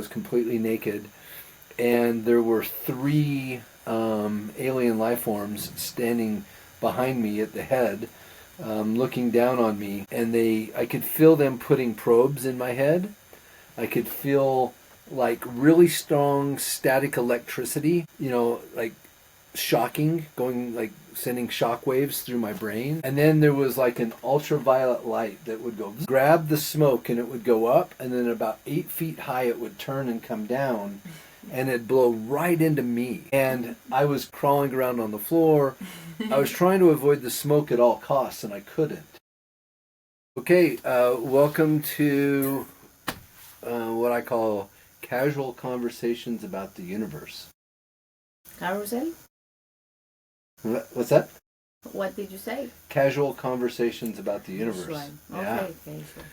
was completely naked, and there were three alien life forms standing behind me at the head, looking down on me, and I could feel them putting probes in my head. I could feel like really strong static electricity, like shocking, going like sending shock waves through my brain. And then there was like an ultraviolet light that would go grab the smoke, and it would go up, and then about 8 feet high it would turn and come down, and it'd blow right into me. And I was crawling around on the floor. I was trying to avoid the smoke at all costs, and I couldn't. Okay, welcome to what I call casual conversations about the universe. Carousel? What's that? What did you say? Casual conversations about the universe. Right. Yeah. Okay, sure.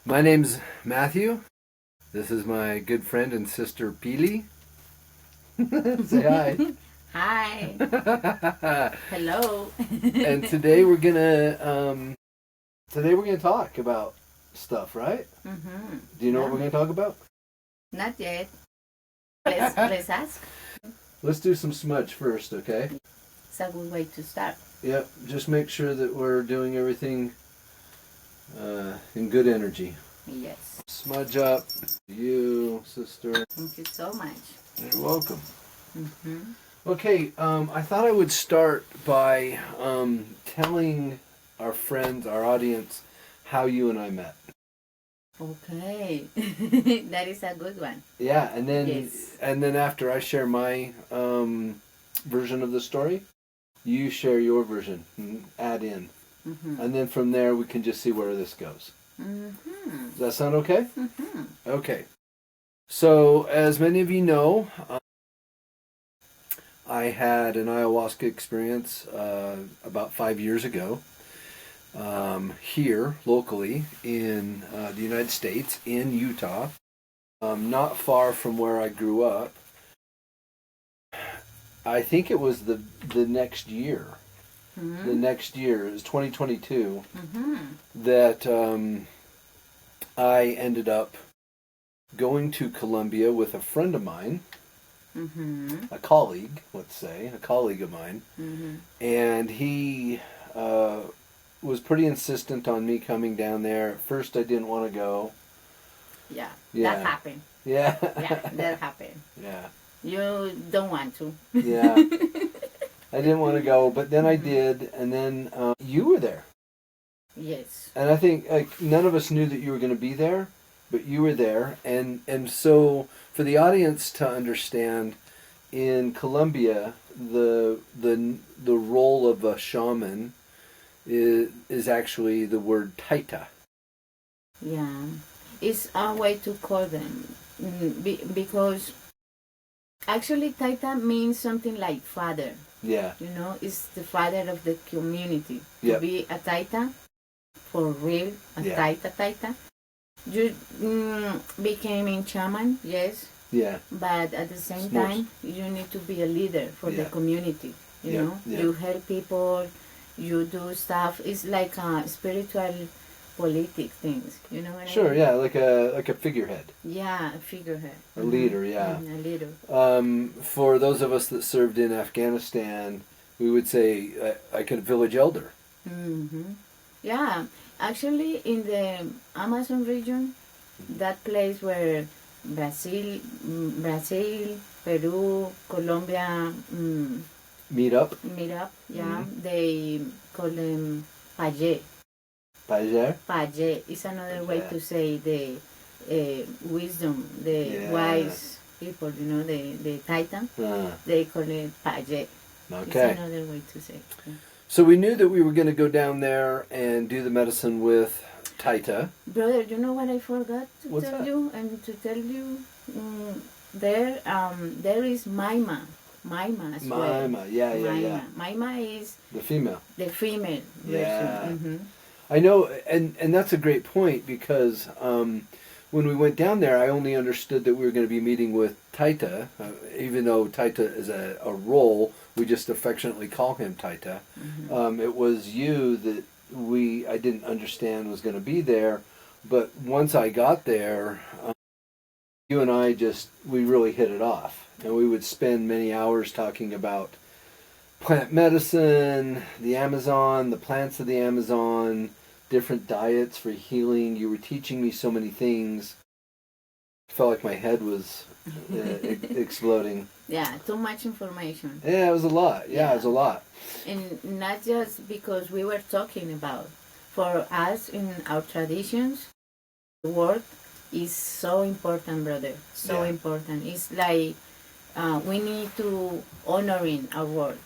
My name's Matthew. This is my good friend and sister Pili. Say hi. Hi. Hello. And today we're gonna talk about stuff, right? Mm-hmm. Do you know what we're gonna talk about? Not yet. Let's ask. Let's do some smudge first, okay? It's a good way to start. Yep. Just make sure that we're doing everything in good energy. Yes. Smudge up. You, sister. Thank you so much. You're welcome. Mm-hmm. Okay, I thought I would start by telling our friends, our audience, how you and I met. Okay. That is a good one. Yeah, and then after I share my version of the story, you share your version, add in. Mm-hmm. And then from there we can just see where this goes. Mm-hmm. Does that sound okay? Mm-hmm. Okay. So, as many of you know, I had an ayahuasca experience about 5 years ago here locally in the United States, in Utah, not far from where I grew up. I think it was the next year. Mm-hmm. The next year, it was 2022, mm-hmm. that I ended up going to Colombia with a friend of mine. Mm-hmm. A colleague of mine, mm-hmm. and he was pretty insistent on me coming down there. At first, I didn't want to go. Yeah, that happened. Yeah. Yeah, that happened. Yeah. You don't want to. Yeah. I didn't want to go, but then I did, and then you were there. Yes. And I think none of us knew that you were going to be there, but you were there, and so for the audience to understand, in Colombia, the role of a shaman is actually the word taita. Yeah, it's a way to call them because actually taita means something like father. Yeah. It's the father of the community. Yep. To be a taita, for real, a taita. You became a shaman, yes. Yeah. But at the same time, you need to be a leader for the community. You know, you help people, you do stuff. It's like spiritual, politic things. You know what I mean? Sure. Yeah, like a figurehead. Yeah, a figurehead. A leader. Yeah. A leader. For those of us that served in Afghanistan, we would say like a village elder. Mm-hmm. Yeah. Actually, in the Amazon region, that place where Brazil, Peru, Colombia meet up, yeah, mm-hmm. They call them paje. Paje is another way to say the wisdom, the wise people, the titan. They call it paje. Okay. It's another way to say it. Yeah. So we knew that we were going to go down there and do the medicine with taita. Brother, you know what I forgot to tell you? And to tell you, there is Maima. Maima as well. Maima, yeah. Maima is the female. The female version. Yeah. Mm-hmm. I know, and that's a great point, because when we went down there, I only understood that we were going to be meeting with Taita, even though Taita is a role, we just affectionately call him Taita. Mm-hmm. It was you that I didn't understand was going to be there, but once I got there, you and I we really hit it off. And we would spend many hours talking about plant medicine, the Amazon, the plants of the Amazon, different diets for healing. You were teaching me so many things. I felt like my head was exploding. Yeah, too much information. Yeah, it was a lot. Yeah, it was a lot. And not just because we were talking about. For us, in our traditions, the word is so important, brother. So important. It's like we need to honoring our word.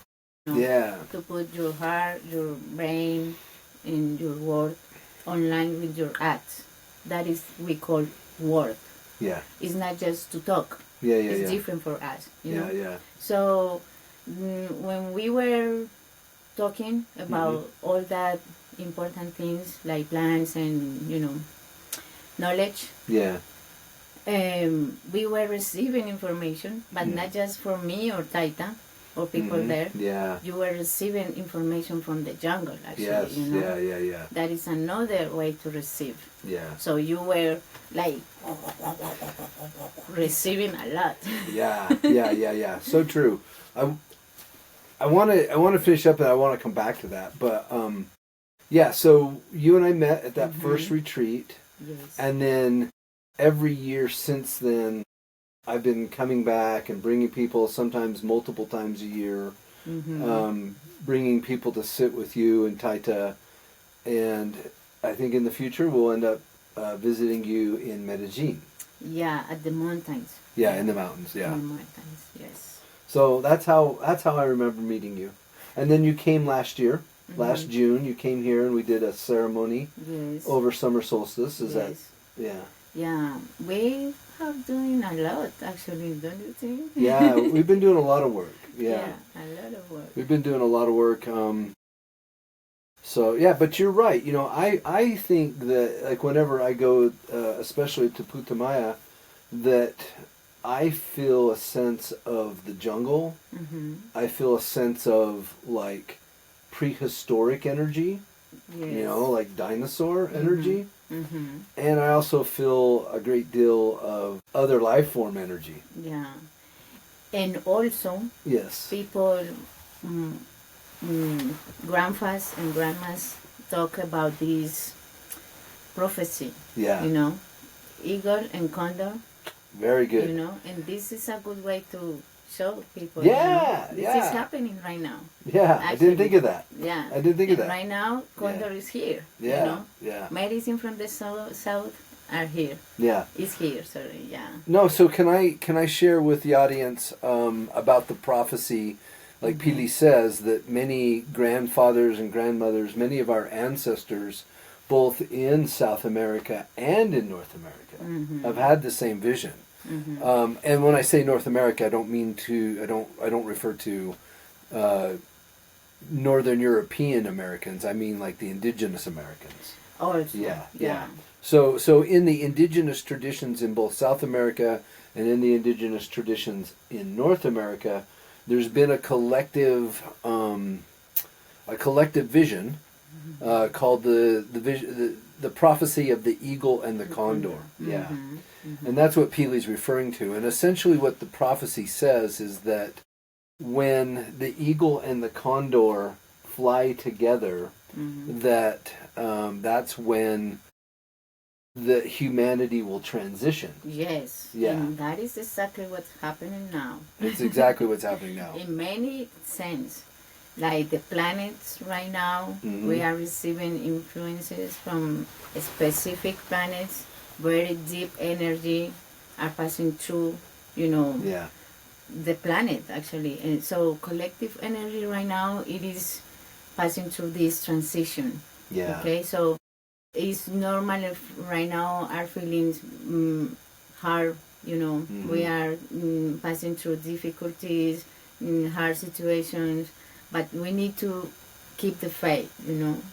You know, yeah. To put your heart, your brain, and your word online with your acts. That is we call word. Yeah. It's not just to talk. Yeah, it's different for us. You know? Yeah. So when we were talking about all that important things like plants and knowledge, we were receiving information, but not just from me or Taita or people there. Yeah. You were receiving information from the jungle, actually. Yes. You know? Yeah. That is another way to receive. Yeah. So you were like receiving a lot. Yeah. So true. I want to finish up and I want to come back to that, but so you and I met at that first retreat. Yes. And then every year since then, I've been coming back and bringing people, sometimes multiple times a year, bringing people to sit with you and Taita. And I think in the future we'll end up visiting you in Medellin. Yeah, at the mountains. Yeah, in the mountains. Yeah, in the mountains. Yes. So that's how I remember meeting you. And then you came last year. Last June, you came here and we did a ceremony over summer solstice. Is that? Yeah. Yeah, we have doing a lot actually, don't you think? Yeah, we've been doing a lot of work. Yeah, a lot of work. We've been doing a lot of work. So yeah, but you're right. You know, I think that like whenever I go, especially to Putumayo, that I feel a sense of the jungle. I feel a sense of like prehistoric energy. Yes. You know, like dinosaur energy. And I also feel a great deal of other life form energy. Yeah. And also, people, grandpas and grandmas talk about this prophecy. Yeah. You know, eagle and condor. Very good. You know, and this is a good way to show people. Yeah, you know, this is happening right now. Yeah, actually, I didn't think of that. Yeah. I didn't think of that. Right now, condor is here. Yeah. You know? Yeah. Medicine from the south are here. Yeah. It's here, sorry, yeah. No, so can I share with the audience about the prophecy, like Pili says, that many grandfathers and grandmothers, many of our ancestors, both in South America and in North America, have had the same vision. And when I say North America, I don't refer to Northern European Americans. I mean like the indigenous Americans. Also, yeah. So in the indigenous traditions in both South America and in the indigenous traditions in North America, there's been a collective vision called the prophecy of the eagle and the condor. Yeah. And that's what Pili's referring to. And essentially what the prophecy says is that when the eagle and the condor fly together, that's when the humanity will transition. Yes. Yeah. And that is exactly what's happening now. It's exactly what's happening now. In many sense. Like the planets right now, we are receiving influences from specific planets. Very deep energy are passing through, the planet actually. And so collective energy right now, it is passing through this transition. Yeah. Okay, so it's normal if right now our feelings hard, we are passing through difficulties, hard situations, but we need to keep the faith,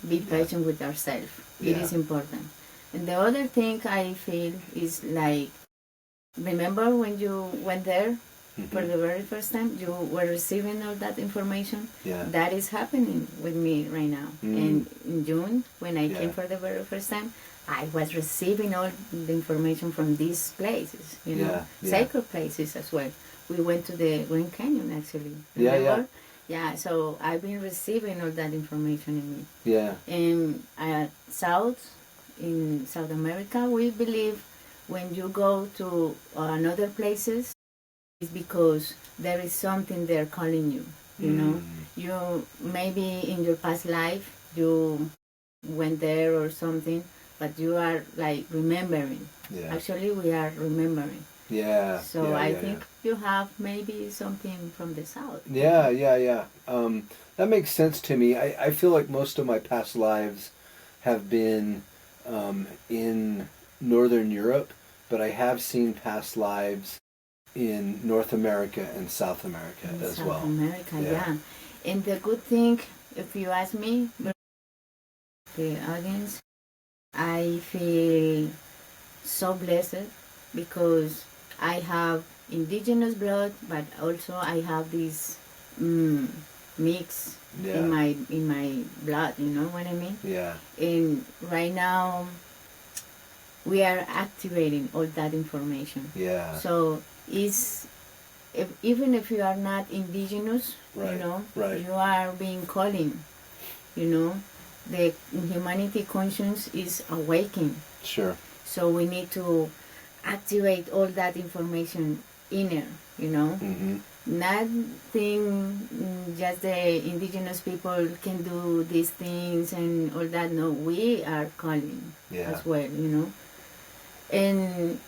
be patient with ourselves. It is important. And the other thing I feel is like, remember when you went there for the very first time, you were receiving all that information? Yeah. That is happening with me right now. And in June, when I came for the very first time, I was receiving all the information from these places, sacred places as well. We went to the Grand Canyon, actually. Remember? Yeah, so I've been receiving all that information in me. Yeah. And in South America, we believe when you go to another places, it's because there is something there calling you, you know. You maybe in your past life, you went there or something, but you are like remembering. Yeah. Actually, we are remembering. Yeah. So I think you have maybe something from the south. Yeah. That makes sense to me. I feel like most of my past lives have been in Northern Europe, but I have seen past lives in North America and South America as well. South America, yeah. And the good thing, if you ask me, the audience, I feel so blessed because I have indigenous blood, but also I have this mix in my blood. You know what I mean? Yeah. And right now, we are activating all that information. Yeah. So even if you are not indigenous, you are being calling. The humanity conscience is awakening. Sure. So we need to activate all that information inner, Nothing, just the indigenous people can do these things and all that. No, we are calling as well, And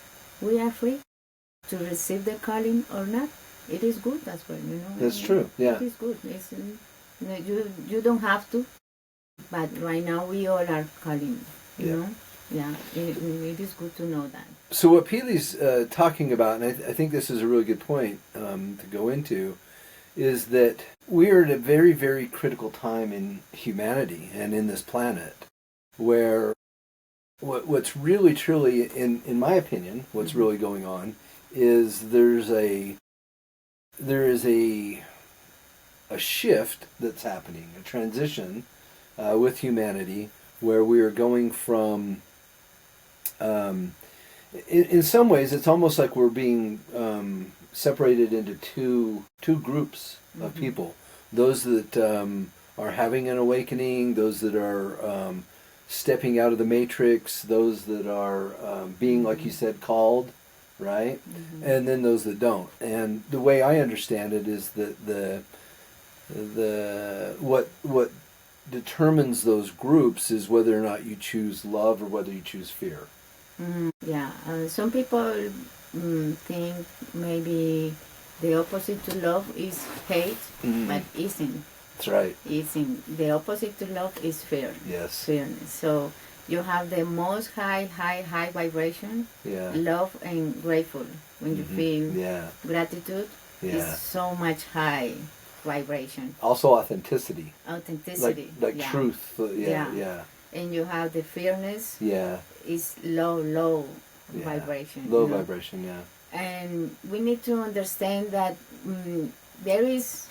we are free to receive the calling or not. It is good as well, That's true, yeah. It is good. You don't have to, but right now we all are calling, you know? Yeah, it is good to know that. So what Pili's talking about, and I think this is a really good point to go into, is that we are at a very, very critical time in humanity and in this planet where what's really, truly, in my opinion, what's really going on is there is a shift that's happening, a transition with humanity where we are going from in some ways, it's almost like we're being separated into two groups of people. Those that are having an awakening, those that are stepping out of the matrix, those that are being, like you said, called, right? And then those that don't. And the way I understand it is that what determines those groups is whether or not you choose love or whether you choose fear. Yeah, some people think maybe the opposite to love is hate, but isn't. That's right. Isn't. The opposite to love is fear. Yes. Fearness. So you have the most high vibration, love and grateful. When you feel gratitude, it's so much high vibration. Also authenticity. Authenticity. Like truth. Yeah. And you have the fearness. Yeah. Is low vibration. Low vibration, yeah. And we need to understand that there is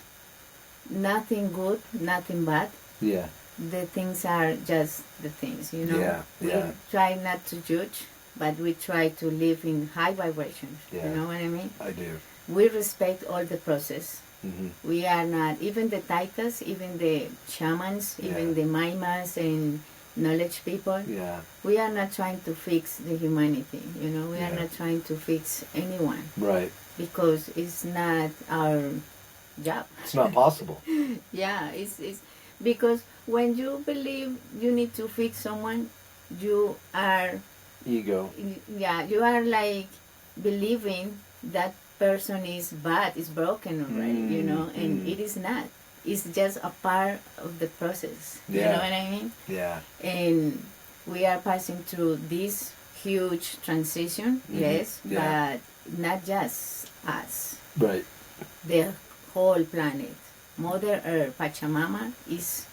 nothing good, nothing bad. Yeah. The things are just the things, Yeah. We try not to judge, but we try to live in high vibrations. Yeah. You know what I mean? I do. We respect all the process. We are not, even the taitas, even the shamans, even the maimas and knowledge people, we are not trying to fix the humanity, we are not trying to fix anyone. Right. Because it's not our job. It's not possible. It's because when you believe you need to fix someone, you are... Ego. Yeah, you are like believing that person is bad, is broken already, and it is not. It's just a part of the process. You know what I mean? Yeah. And we are passing through this huge transition, but not just us. Right. The whole planet. Mother Earth, Pachamama, is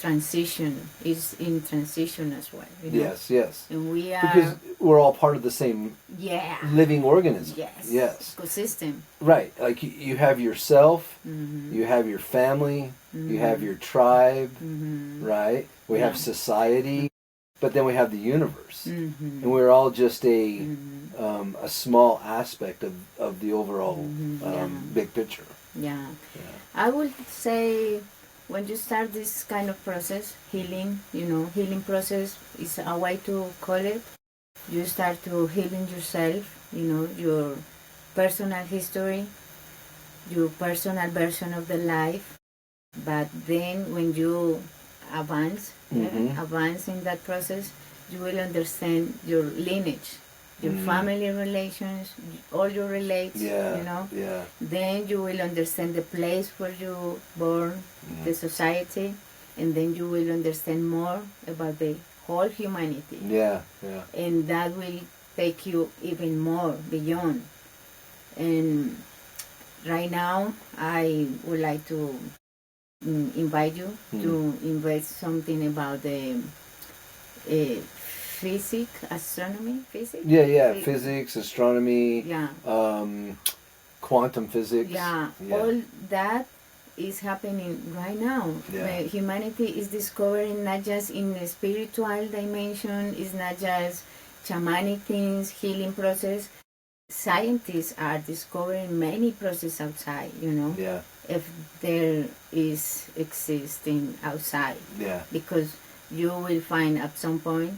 in transition as well. Yes. And we are... Because we're all part of the same living organism. Yes. Ecosystem. Right. Like you have yourself, you have your family, you have your tribe, right? We have society, but then we have the universe, Mm-hmm. and we're all just Mm-hmm. a small aspect of the overall Yeah. big picture. Yeah. Yeah. I would say when you start this kind of process, healing, healing process is a way to call it. You start to healing yourself, your personal history, your personal version of the life. But then when you advance, advance in that process, you will understand your lineage, your family relations, all your relates, Yeah. Then you will understand the place where you born, the society, and then you will understand more about the whole humanity. Yeah. And that will take you even more beyond. And right now, I would like to invite you to invest something about the physics. Yeah. Physics, astronomy. Yeah. Quantum physics. Yeah. All that is happening right now. Yeah. Humanity is discovering not just in the spiritual dimension, it's not just shamanic things, healing process. Scientists are discovering many processes outside, Yeah. if there is existing outside. Yeah. Because you will find at some point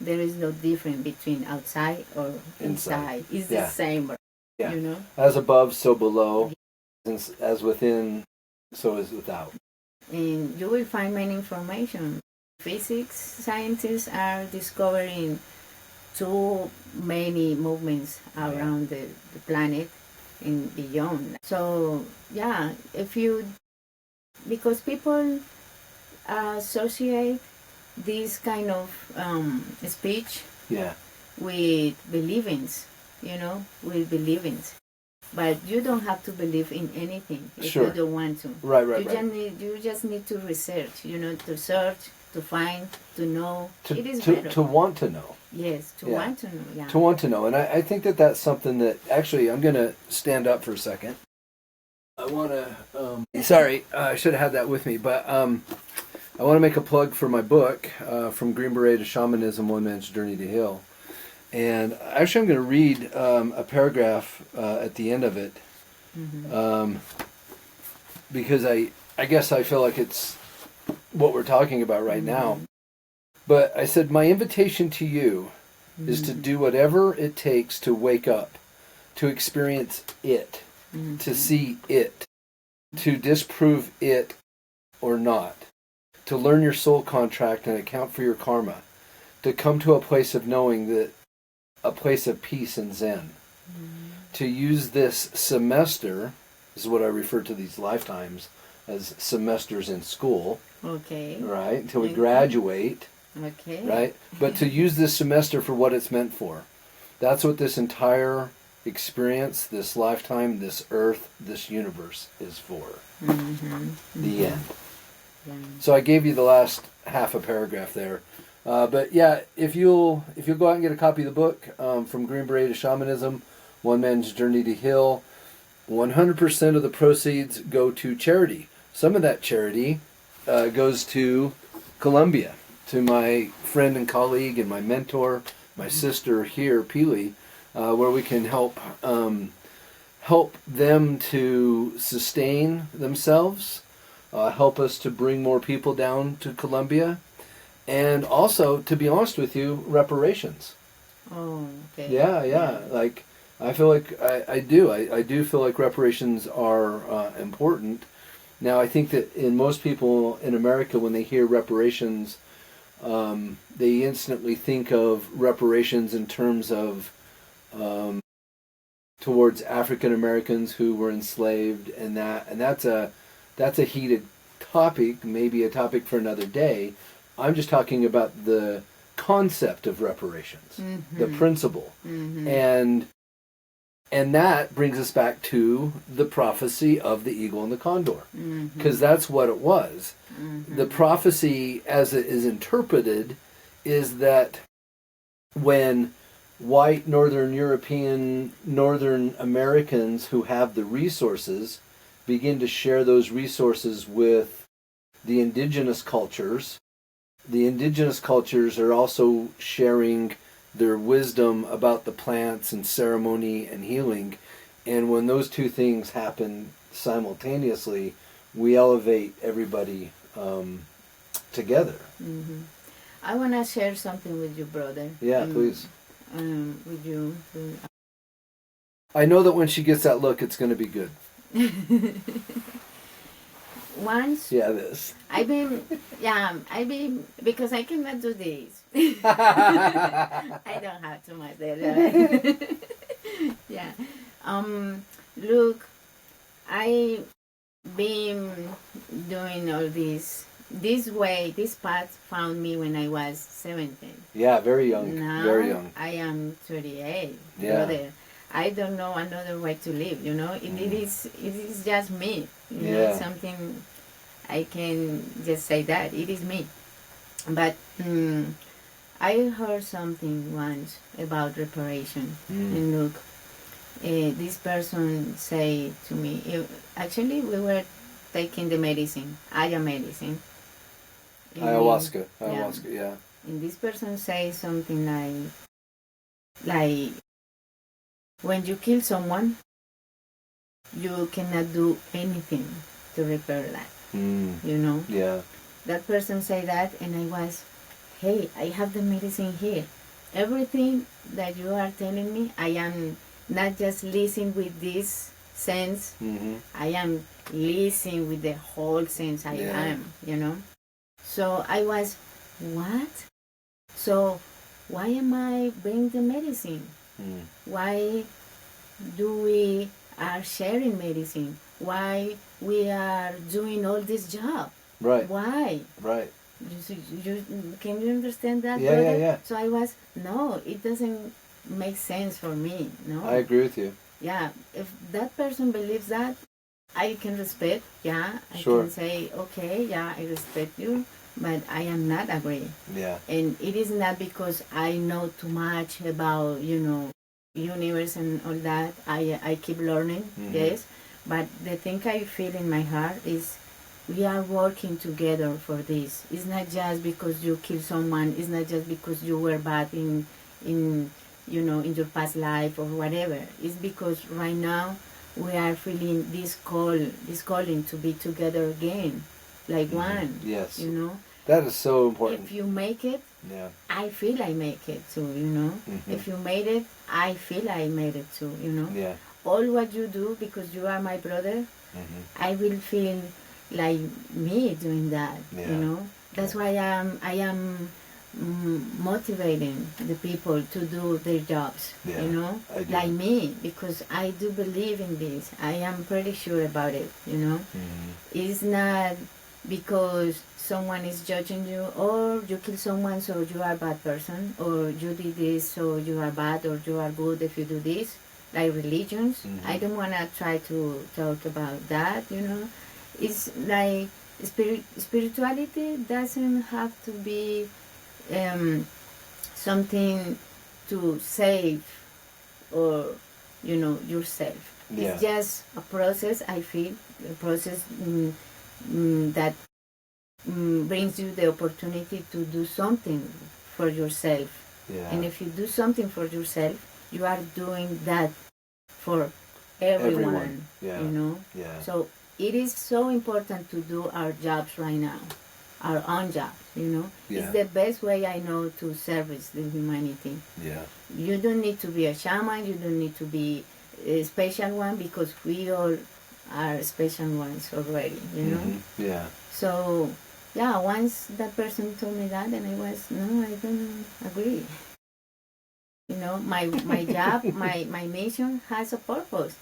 there is no difference between outside or inside. It's the same, Yeah. As above, so below. As within, so is without. And you will find many information. Physics scientists are discovering too many movements around the planet and beyond. So because people associate this kind of speech with believings, with believings. But you don't have to believe in anything if you don't want to. Right. You just need to research, to search, to find, to know. It is to, better. to want to know. Yes, to want to know. Yeah. To want to know. And I think that that's something that, actually, I'm going to stand up for a second. I want to, sorry, I should have had that with me, but I want to make a plug for my book, From Green Beret to Shamanism, One Man's Journey to Heal. And actually I'm going to read a paragraph at the end of it, because I guess I feel like it's what we're talking about right now. But I said, my invitation to you is to do whatever it takes to wake up, to experience it, to see it, to disprove it or not, to learn your soul contract and account for your karma, to come to a place of knowing that a place of peace and Zen, to use this semester, this is what I refer to these lifetimes as semesters in school, right, until we graduate, right, but to use this semester for what it's meant for. That's what this entire experience, this lifetime, this earth, this universe is for. The end. So I gave you the last half a paragraph there. But yeah, if you'll go out and get a copy of the book, From Green Beret to Shamanism, One Man's Journey to Heal, 100% of the proceeds go to charity. Some of that charity goes to Colombia, to my friend and colleague and my mentor, my sister here, Pili, where we can help them to sustain themselves, help us to bring more people down to Colombia, and also, to be honest with you, reparations. Oh, okay. Yeah. Like, I feel like I do feel like reparations are important. Now, I think that in most people in America, when they hear reparations, they instantly think of reparations in terms of towards African Americans who were enslaved, and that's a heated topic, maybe a topic for another day. I'm just talking about the concept of reparations, the principle, and that brings us back to the prophecy of the eagle and the condor, because that's what it was. The prophecy, as it is interpreted, is that when white Northern European, Northern Americans who have the resources begin to share those resources with the indigenous cultures, the indigenous cultures are also sharing their wisdom about the plants and ceremony and healing. And when those two things happen simultaneously, we elevate everybody together. Mm-hmm. I want to share something with you, brother. Yeah, please. With you. I know that when she gets that look, it's going to be good. Once. Yeah, this. I've been, because I cannot do this. I don't have too much there. Yeah. Look, I been doing all this way. This path found me when I was 17. Yeah, very young. Now very young. I am 38. Yeah. Brother. I don't know another way to live. You know, it is just me. You know, something I can just say that it is me. But I heard something once about reparation, and look. This person say to me, actually we were taking the medicine, medicine. Ayahuasca, yeah. And this person say something like, when you kill someone, you cannot do anything to repair that. You know? Yeah. That person say that, and I was, hey, I have the medicine here. Everything that you are telling me, I am not just listening with this sense, I am listening with the whole sense I am, you know. So I was, what? So why am I bringing the medicine? Why do we are sharing medicine? Why we are doing all this job? Right. Why? Right. Can you understand that? Yeah, brother? yeah. So I was, no, it doesn't make sense for me. No. I agree with you. Yeah, if that person believes that, I can respect. Yeah, I Sure. can say, okay, yeah, I respect you, but I am not agree. Yeah. And it is not because I know too much about, you know, universe and all that. I keep learning, yes, but the thing I feel in my heart is we are working together for this. It's not just because you kill someone. It's not just because you were bad in you know, in your past life or whatever. It's because right now we are feeling this calling to be together again, like one. Yes. You know. That is so important. If you make it, I feel I make it too. You know. If you made it, I feel I made it too. You know. Yeah. All what you do because you are my brother, I will feel like me doing that. Yeah. You know. That's why I am motivating the people to do their jobs, you know, like me, because I do believe in this. I am pretty sure about it, you know. It's not because someone is judging you, or you kill someone so you are a bad person, or you did this so you are bad, or you are good if you do this, like religions. I don't want to try to talk about that, you know. It's like spirituality doesn't have to be something to save or, you know, yourself. It's just a process, I feel, a process that brings you the opportunity to do something for yourself. And if you do something for yourself, you are doing that for everyone. You know. So it is so important to do our jobs right now, our own jobs, you know. It's the best way I know to service the humanity. You don't need to be a shaman, you don't need to be a special one, because we all are special ones already, you know. So once that person told me that, and I was, no, I don't agree. You know, my job, my mission has a purpose.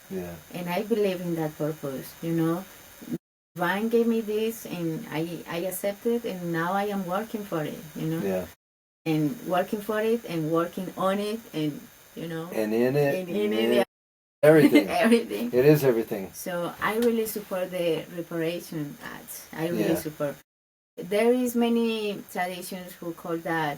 And I believe in that purpose, you know. Divine gave me this, and I accepted, and now I am working for it, you know. And working for it, and working on it, and, you know. And in it. And in it. Everything. Everything. It is everything. So I really support the reparation ads. I really support. There is many traditions who call that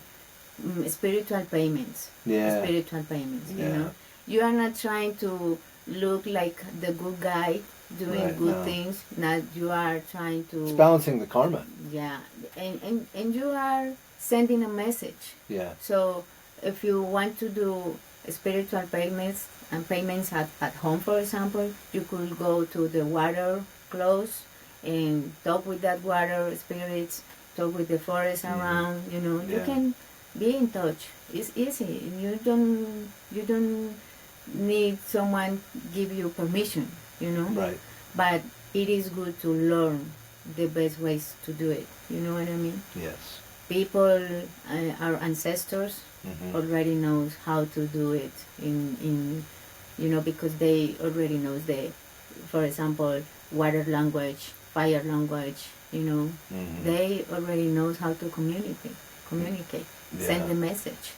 spiritual payments. Spiritual payments, you know. You are not trying to look like the good guy doing good things. Not you are trying to. It's balancing the karma. Yeah, and you are sending a message. Yeah. So if you want to do spiritual payments at home, for example, you could go to the water close and talk with that water spirits, talk with the forest around. You can be in touch. It's easy. You don't need someone give you permission. Right. But it is good to learn the best ways to do it. You know what I mean? Yes. People, our ancestors, already knows how to do it in because they already knows for example, water language, fire language. They already knows how to communicate, send the message.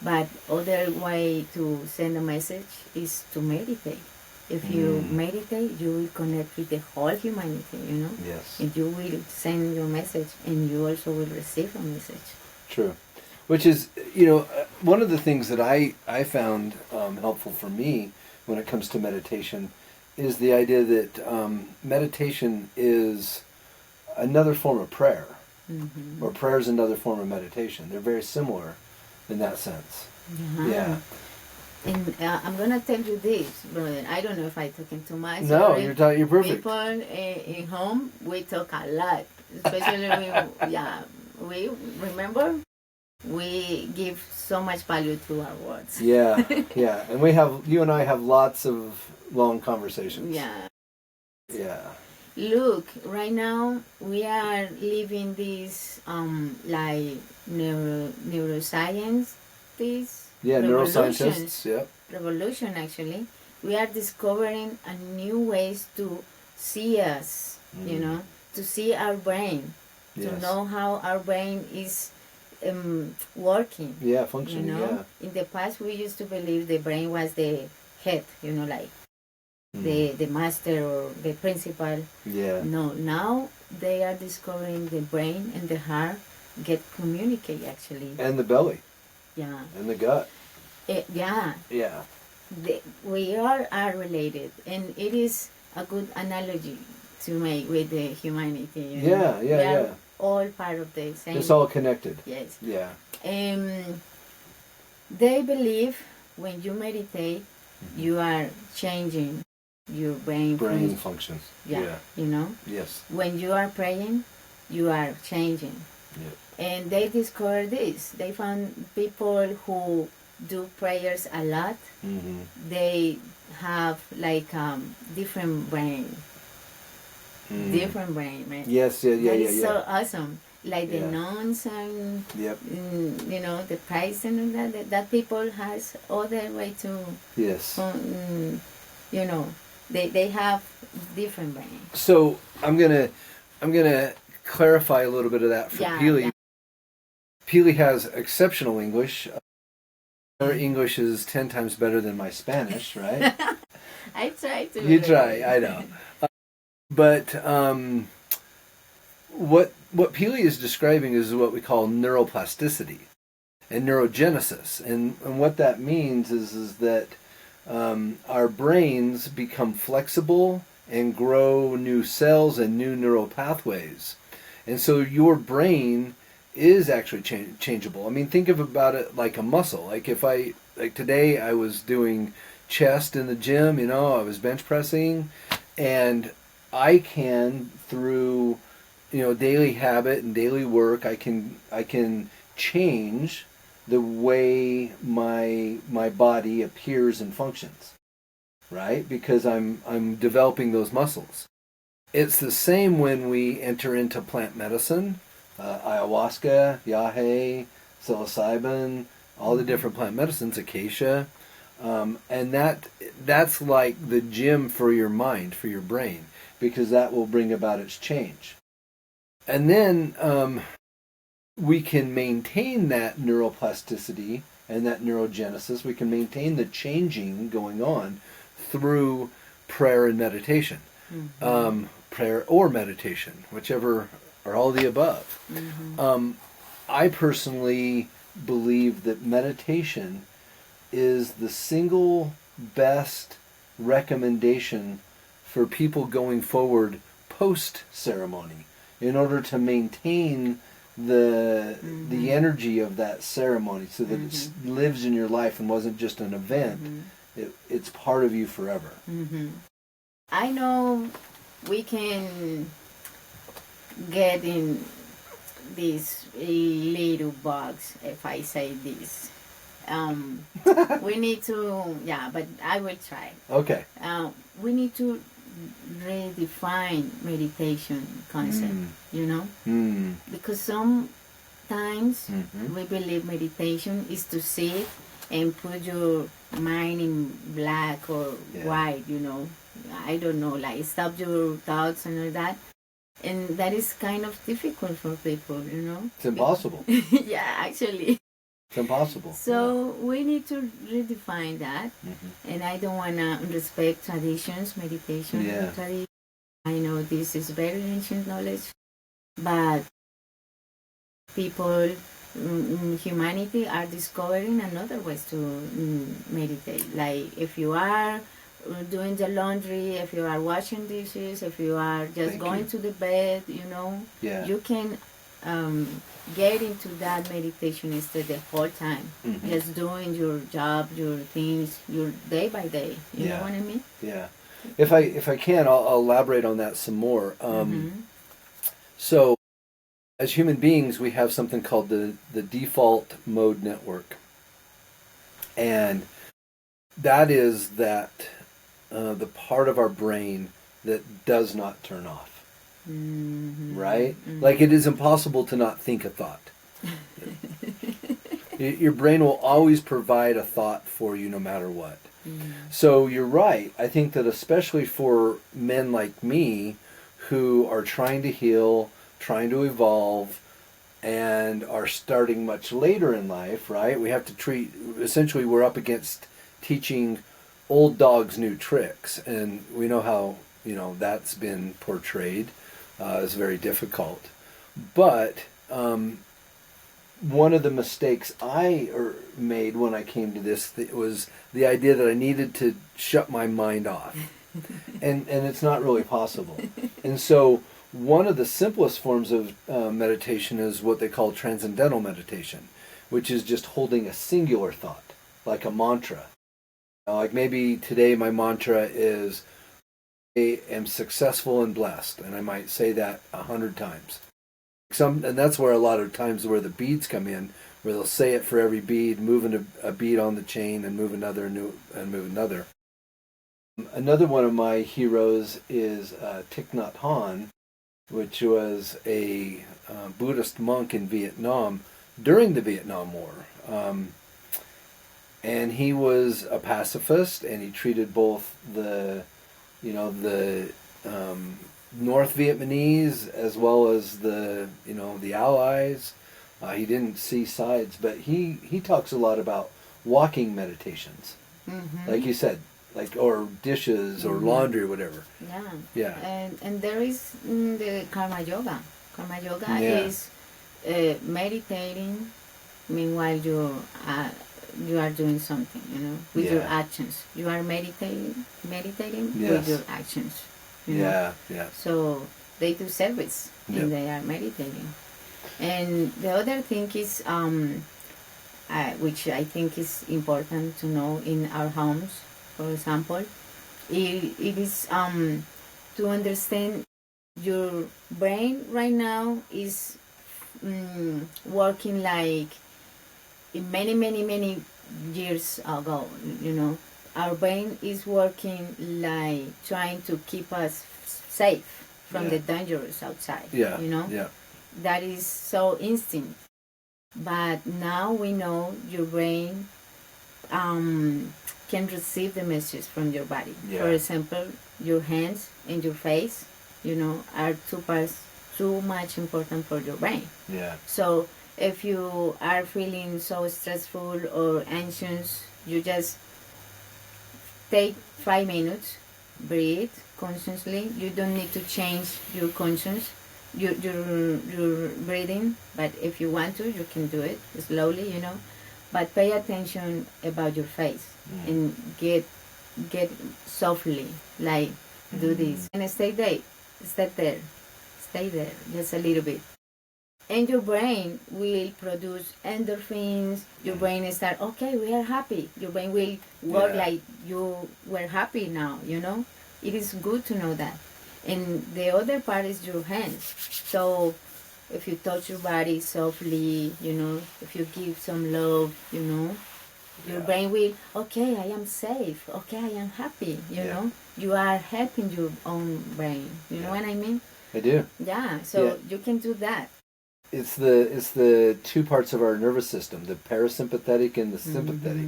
But other way to send a message is to meditate. If you meditate, you will connect with the whole humanity, Yes. And you will send your message, and you also will receive a message. True. Which is, one of the things that I found helpful for me when it comes to meditation is the idea that meditation is another form of prayer. Or prayer is another form of meditation. They're very similar in that sense. Yeah. And I'm gonna tell you this, brother. I don't know if I'm talking too much. No, you're perfect. People in home, we talk a lot, especially we remember we give so much value to our words. Yeah, and you and I have lots of long conversations. Yeah. Look, right now we are living this like neuroscience, neuroscientists. Yeah. Revolution, actually. We are discovering a new ways to see us, to see our brain, to know how our brain is working. Yeah, functioning. Yeah. In the past, we used to believe the brain was the head, like the master or the principal. Yeah. No, now they are discovering the brain and the heart communicate actually. And the belly. Yeah. And the gut. Yeah. We all are related, and it is a good analogy to make with the humanity. We are all part of the same. It's all connected. Yes. Yeah. They believe when you meditate, you are changing your brain functions. Yeah. Yes. When you are praying, you are changing. Yeah. And they discovered this. They found people who do prayers a lot. They have like different brain. Different brain, man. Yes, That is so awesome. Like the nuns and the priests and that people has other way to. Yes. They have different brain. So I'm gonna clarify a little bit of that for Pili. Yeah. Pili has exceptional English. Her English is 10 times better than my Spanish, right? I try to. You try, I know. But what Pili is describing is what we call neuroplasticity and neurogenesis, and what that means is that our brains become flexible and grow new cells and new neural pathways, and so your brain is actually changeable. I mean, think about it like a muscle. Like today I was doing chest in the gym, I was bench pressing, and I can, through daily habit and daily work, I can change the way my body appears and functions, right? Because I'm developing those muscles. It's the same when we enter into plant medicine, Ayahusca, Yage, psilocybin, all the different plant medicines, acacia, and that's like the gym for your mind, for your brain, because that will bring about its change. And then we can maintain that neuroplasticity and that neurogenesis. We can maintain the changing going on through prayer and meditation. Prayer or meditation, whichever, or all the above. I personally believe that meditation is the single best recommendation for people going forward post-ceremony. in order to maintain the energy of that ceremony, so that it lives in your life and wasn't just an event. It's part of you forever. I know we can get in this little box, if I say this. We need to, but I will try. Okay. We need to redefine meditation concept, because sometimes we believe meditation is to sit and put your mind in black or white, I don't know, like stop your thoughts and all that. And that is kind of difficult for people, It's impossible. Yeah, actually. It's impossible. So we need to redefine that. And I don't want to respect traditions, meditation. Tradition. I know this is very ancient knowledge, but people, humanity are discovering another ways to meditate. Like if you are doing the laundry, if you are washing dishes, if you are just going to the bed, you can get into that meditation instead the whole time. Just doing your job, your things, your day by day. You know what I mean? Yeah. If I can, I'll elaborate on that some more. So, as human beings, we have something called the default mode network. And that is the part of our brain that does not turn off. Right? Like it is impossible to not think a thought. Your brain will always provide a thought for you no matter what. So you're right. I think that especially for men like me who are trying to heal, trying to evolve, and are starting much later in life, right? We have to essentially we're up against teaching old dogs new tricks. And we know how, that's been portrayed as very difficult. But one of the mistakes I made when I came to this was the idea that I needed to shut my mind off. and it's not really possible. And so one of the simplest forms of meditation is what they call transcendental meditation, which is just holding a singular thought, like a mantra. Like maybe today my mantra is, I am successful and blessed, and I might say that 100 times. And that's where a lot of times where the beads come in, where they'll say it for every bead, moving a bead on the chain and move another and move another. Another one of my heroes is Thich Nhat Hanh, which was a Buddhist monk in Vietnam during the Vietnam War. And he was a pacifist, and he treated both the North Vietnamese as well as the Allies. He didn't see sides, but he talks a lot about walking meditations, like you said, or dishes or laundry or whatever. And there is the karma yoga. Karma yoga is meditating meanwhile you are doing something, with your actions. You are meditating with your actions. So they do service and they are meditating. And the other thing is, which I think is important to know in our homes, for example, it is to understand your brain right now is working like many years ago, Our brain is working like trying to keep us safe from the dangers outside, That is so instinct. But now we know your brain can receive the message from your body. For example, your hands and your face, are two parts too much important for your brain. So if you are feeling so stressful or anxious, you just take 5 minutes, breathe consciously. You don't need to change your conscience, your breathing, but if you want to, you can do it slowly, But pay attention about your face and get softly, like do this and stay there, stay there just a little bit. And your brain will produce endorphins. Your brain will start, okay, we are happy. Your brain will work like you were happy now, you know? It is good to know that. And the other part is your hands. So if you touch your body softly, you know, if you give some love, you know, your brain will, okay, I am safe. Okay, I am happy, you know? You are helping your own brain. You know what I mean? I do. Yeah, so you can do that. It's the two parts of our nervous system, the parasympathetic and the sympathetic.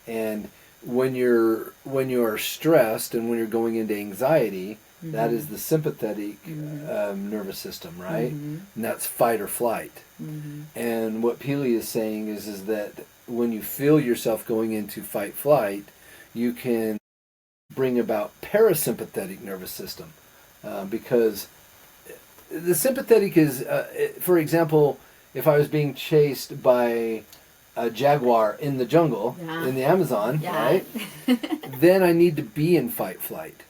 And when you are stressed and when you're going into anxiety, that is the sympathetic nervous system, right? And that's fight or flight. And what Pili is saying is that when you feel yourself going into fight flight, you can bring about parasympathetic nervous system, because the sympathetic is, for example, if I was being chased by a jaguar in the jungle, in the Amazon, right? Then I need to be in fight flight.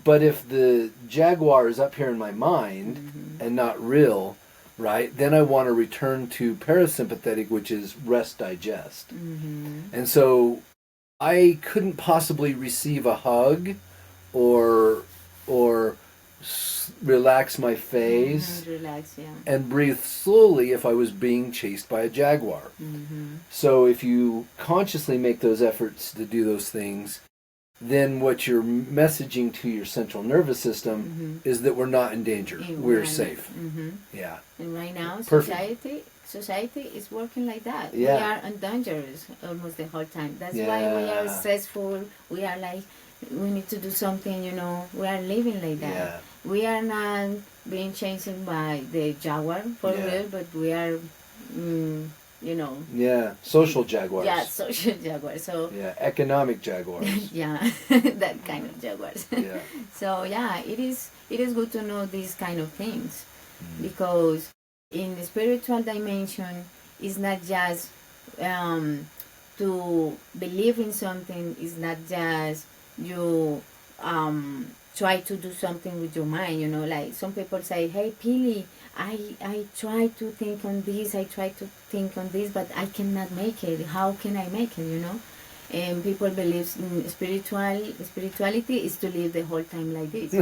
But if the jaguar is up here in my mind and not real, right, then I want to return to parasympathetic, which is rest, digest. And so I couldn't possibly receive a hug or relax my face and breathe slowly if I was being chased by a jaguar. So if you consciously make those efforts to do those things, then what you're messaging to your central nervous system is that we're not in danger. We're safe. Yeah. And right now, society is working like that. We are endangered almost the whole time. That's why we are stressful. We are like, we need to do something, you know. We are living like that. We are not being chased by the jaguar for real, but we are, you know. Social jaguars. Social jaguars. So economic jaguars. That kind of jaguars. So it is good to know these kind of things, because in the spiritual dimension, it's not just to believe in something. It's not just you try to do something with your mind, you know, like some people say, hey Pili, I try to think on this, but I cannot make it. How can I make it, you know? And people believe in spirituality is to live the whole time like this.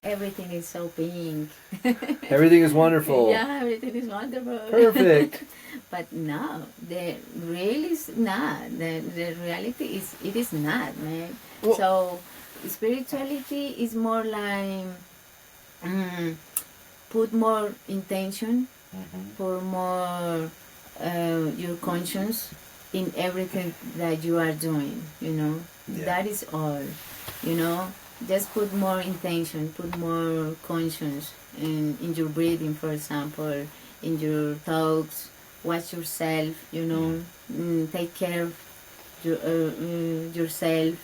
Everything is so pink. Everything is wonderful. Everything is wonderful. Perfect. But no, the real is not. The reality is, it is not, man. Well, so spirituality is more like put more intention, put more your conscience in everything that you are doing, you know. That is all, you know. Just put more intention, put more conscience in your breathing, for example, in your thoughts. Watch yourself, you know. Take care of yourself.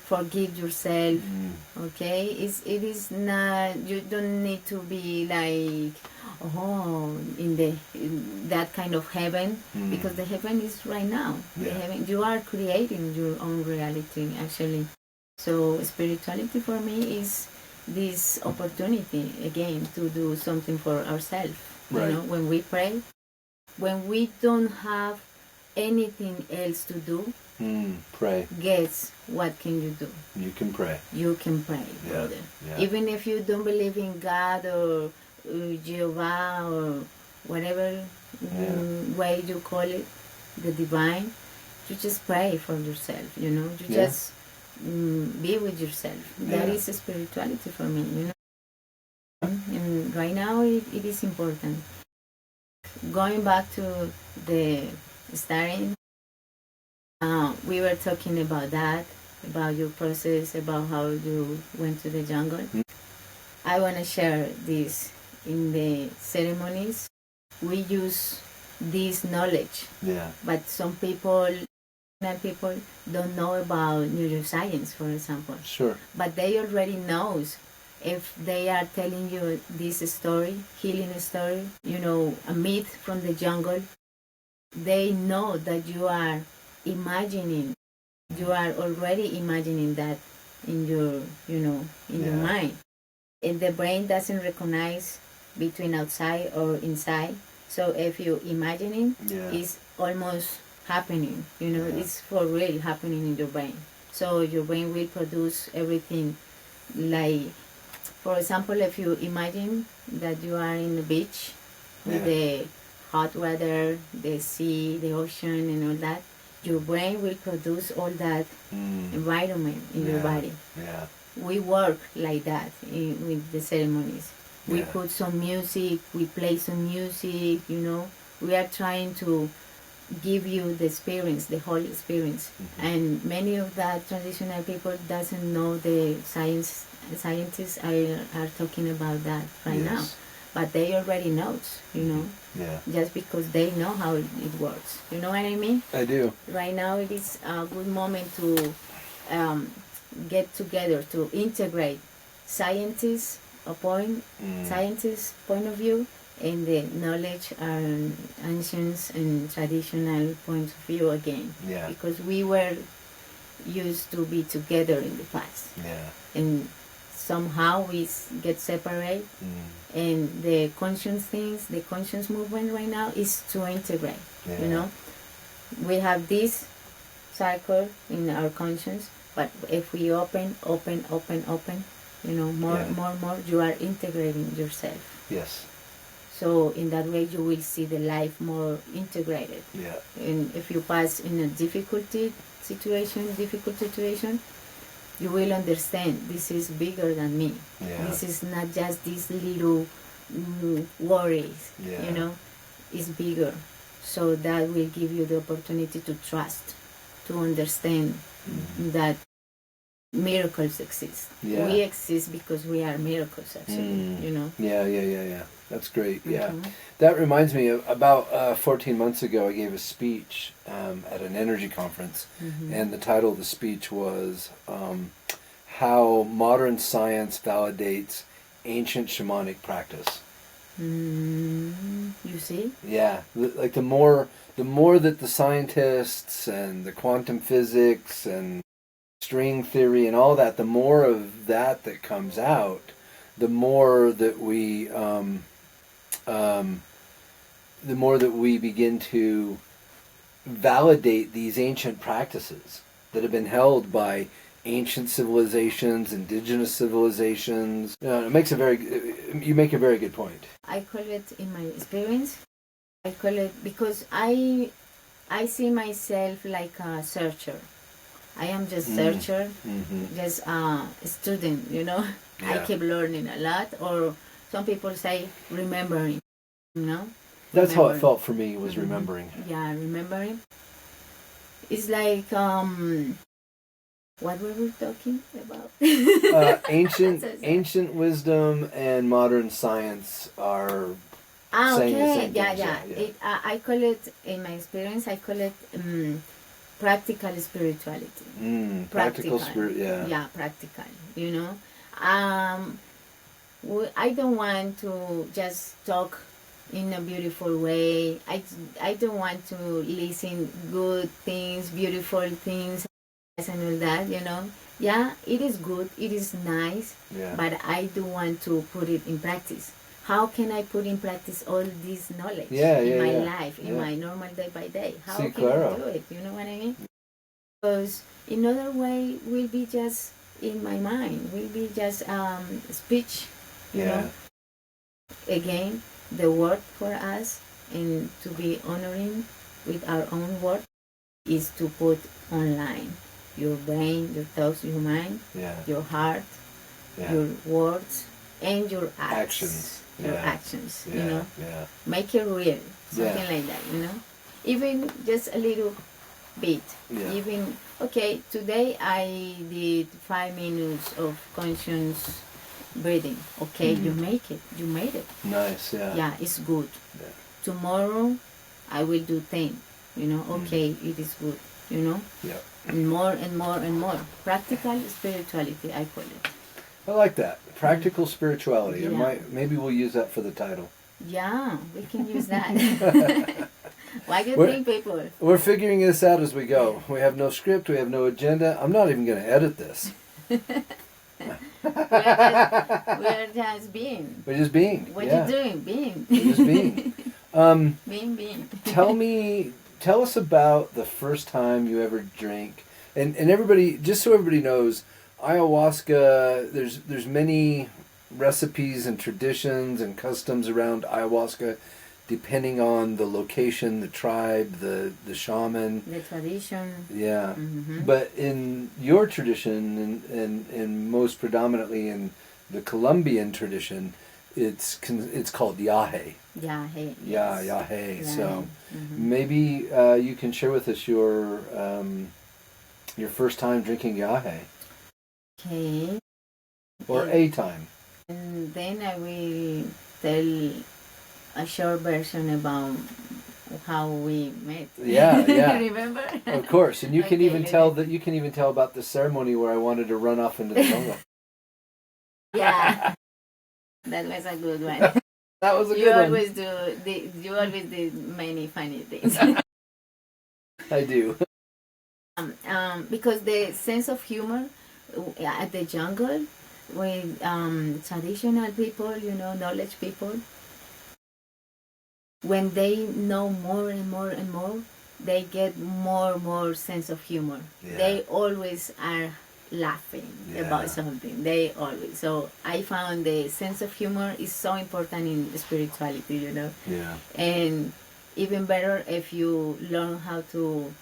Forgive yourself. Okay, it is not, you don't need to be like in that kind of heaven, because the heaven is right now. The heaven, you are creating your own reality actually. So spirituality for me is this opportunity again to do something for ourselves. You know, when we pray, when we don't have anything else to do, pray. Guess what can you do? You can pray. You can pray, brother. Even if you don't believe in God or Jehovah or whatever way you call it, the divine, you just pray for yourself, you know. You just be with yourself. That is spirituality for me, you know. And right now it is important. Going back to the starting, we were talking about that, about your process, about how you went to the jungle. I want to share this. In the ceremonies, we use this knowledge, but some people don't know about neuroscience, for example. But they already knows. If they are telling you this story, healing story, you know, a myth from the jungle, they know that you are imagining, you are already imagining that in your, you know, in your mind. And the brain doesn't recognize between outside or inside. So if you imagining, it's almost happening. It's for real happening in your brain. So your brain will produce everything. Like, for example, if you imagine that you are in the beach with the hot weather, the sea, the ocean, and all that, your brain will produce all that environment in your body. Yeah. We work like that with the ceremonies. We put some music, we play some music, We are trying to give you the experience, the whole experience. And many of that traditional people doesn't know the science. Scientists are talking about that right now. But they already knows, just because they know how it works. You know what I mean? I do. Right now it is a good moment to get together, to integrate scientists' point of view and the knowledge and ancient and traditional point of view again. Because we were used to be together in the past. And somehow we get separated. And the conscious things, the conscious movement right now is to integrate. We have this cycle in our conscience, but if we open, more, you are integrating yourself. Yes. So in that way, you will see the life more integrated. And if you pass in a difficult situation, you will understand this is bigger than me. This is not just these little worries. It's bigger. So that will give you the opportunity to trust, to understand that miracles exist. We exist because we are miracles, actually. Yeah. That's great. That reminds me of about 14 months ago, I gave a speech at an energy conference, and the title of the speech was How Modern Science Validates Ancient Shamanic Practice. You see? Yeah, like the more that the scientists and the quantum physics and string theory and all that, the more of that comes out, the more that we begin to validate these ancient practices that have been held by ancient civilizations, indigenous civilizations. You make a very good point. I call it, in my experience, because I see myself like a searcher. I am just searcher, just a student, I keep learning a lot, or some people say remembering, That's how it felt for me, was remembering. Yeah, remembering. It's like, what were we talking about? Ancient wisdom and modern science are saying the same things. I call it, in my experience, practical spirituality. Practical spirit, Yeah, practical, I don't want to just talk in a beautiful way. I don't want to listen good things, beautiful things, and all that, Yeah, it is good, it is nice, but I do want to put it in practice. How can I put in practice all this knowledge in my life, in my normal day by day? How can I do it? You know what I mean? Because in other way will be just in my mind, will be just speech, Again, the word for us, and to be honoring with our own word, is to put online your brain, your thoughts, your mind, your heart, your words, and your actions. Your actions, Make it real, something like that, Even just a little bit. Even, okay, today I did 5 minutes of conscious breathing. Okay, you made it. Nice, Yeah, it's good. Tomorrow I will do 10, okay, it is good, And more and more and more. Practical spirituality, I call it. I like that. Practical spirituality. Maybe we'll use that for the title. Yeah, we can use that. Why do you think, people? We're figuring this out as we go. We have no script. We have no agenda. I'm not even going to edit this. we're just being. We're just being. What you doing? Being. We're just being. Being. Tell us about the first time you ever drank, and everybody, just so everybody knows, ayahuasca. There's many recipes and traditions and customs around ayahuasca, depending on the location, the tribe, the shaman, the tradition. Yeah, Mm-hmm. but in your tradition, and most predominantly in the Colombian tradition, it's called Yage. Yage. Yeah, Yes. Yage. So Mm-hmm. maybe you can share with us your first time drinking Yage. Okay. Or a time. And then I will tell a short version about how we met. Yeah, yeah. Remember? Of course, and you can Okay, even tell about the ceremony where I wanted to run off into the jungle. Yeah, that was a good one. That was a good one. You always did many funny things. I do. Because the sense of humor at the jungle with traditional people, knowledge people, when they know more and more and more, they get more sense of humor. Yeah. They always are laughing about something. They always. So I found the sense of humor is so important in spirituality, Yeah. And even better if you learn how to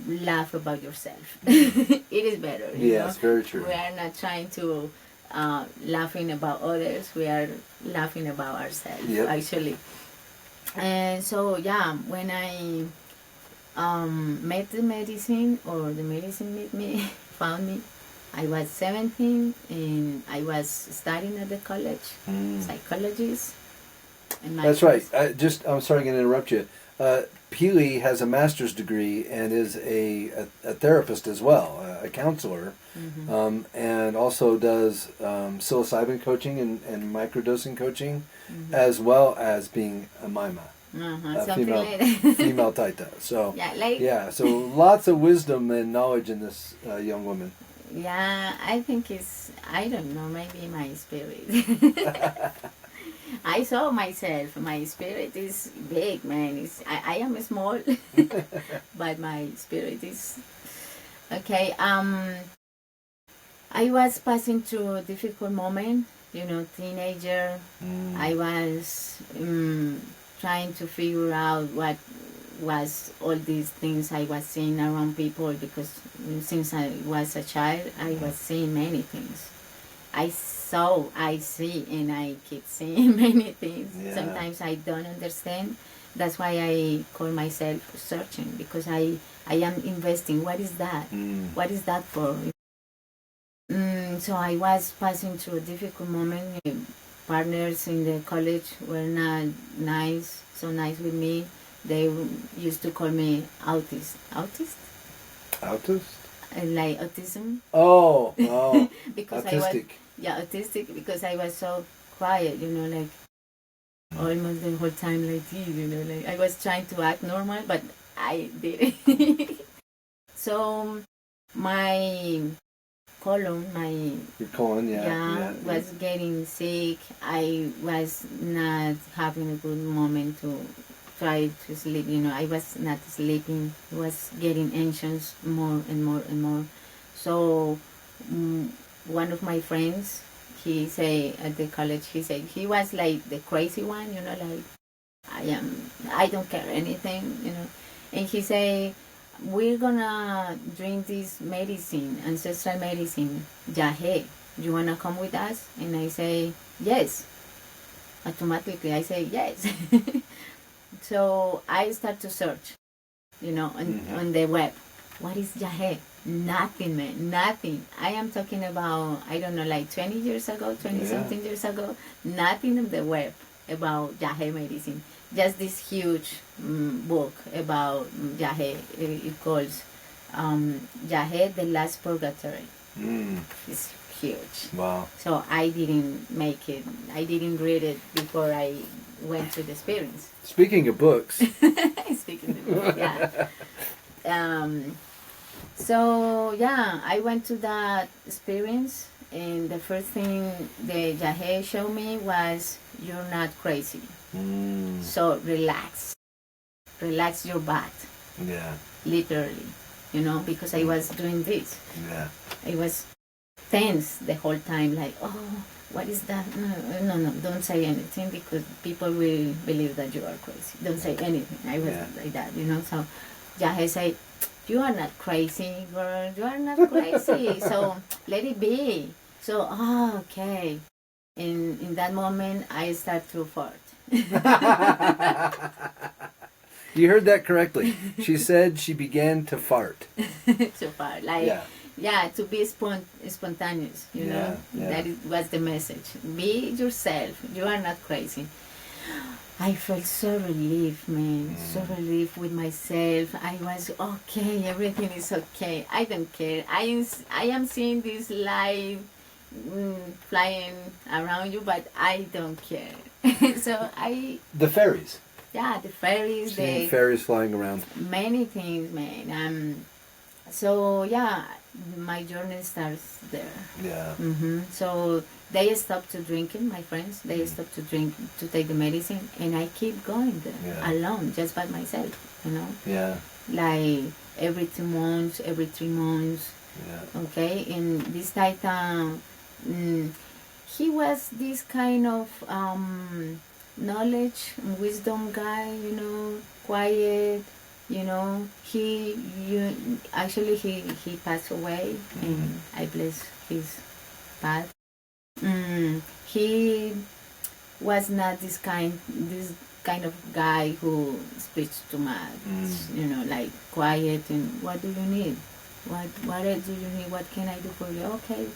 laugh about yourself. It is better. Yes, very true. We are not trying to laughing about others. We are laughing about ourselves, actually. And so, when I met the medicine, or the medicine met me, found me, I was 17 and I was studying at the college, psychologist. That's right. I'm sorry to interrupt you. Pili has a master's degree and is a therapist as well, a counselor, and also does psilocybin coaching and microdosing coaching, as well as being a maima, female taita. So so lots of wisdom and knowledge in this young woman. Yeah, I think I don't know, maybe my spirit. I saw myself. My spirit is big, man. I am small, but my spirit is okay. I was passing through a difficult moment. Teenager. I was trying to figure out what was all these things I was seeing around people, because since I was a child, I was seeing many things. I see, and I keep seeing many things. Yeah. Sometimes I don't understand. That's why I call myself searching, because I am investing. What is that? What is that for? So I was passing through a difficult moment. Partners in the college were not so nice with me. They used to call me autist. Autist? Like autism. Oh. Because autistic. Autistic, because I was so quiet, almost the whole time like this, like I was trying to act normal, but I didn't. So my colon, was getting sick. I was not having a good moment to try to sleep. I was not sleeping. I was getting anxious more and more and more. So one of my friends, he say at the college, he was like the crazy one, like I don't care anything, and he say, we're gonna drink this medicine, ancestral medicine, Yage. You wanna come with us? And I say yes. Automatically I say yes. So I start to search, on the web. What is Yage? Nothing, man, nothing. I am talking about, I don't know, like 20 something years ago, nothing on the web about Yage medicine. Just this huge book about Yage. It calls Yage, the Last Purgatory. It's huge. Wow. So I didn't make it. I didn't read it before I went to the experience. Speaking of books. So I went to that experience, And the first thing the Yage showed me was, you're not crazy. So relax. Relax your butt. Yeah. Literally. You know, because I was doing this. Yeah. I was tense the whole time, like, oh, what is that? No, don't say anything because people will believe that you are crazy. Don't say anything. I was like that, you know. So Yage said, you are not crazy, girl. You are not crazy. So let it be. So, okay. And in that moment, I start to fart. You heard that correctly. She said she began to fart. To fart. Like, yeah, to be spontaneous, you know. That was the message. Be yourself. You are not crazy. I felt so relieved, man. So relieved with myself. I was okay. Everything is okay. I don't care. I am seeing this light flying around you, but I don't care. So The fairies. Yeah, the fairies. Seeing fairies flying around. Many things, man. So yeah, my journey starts there. Yeah. So they stopped to drinking, my friends. They stopped to drink, to take the medicine, and I keep going there alone, just by myself, you know. Yeah. Like every 2 months, every 3 months. Yeah. Okay, and this Titan, he was this kind of knowledge, wisdom guy, you know, quiet. You know, he passed away, and I bless his path. He was not this kind of guy who speaks too much. You know, like quiet and what do you need? What else do you need? What can I do for you? Okay,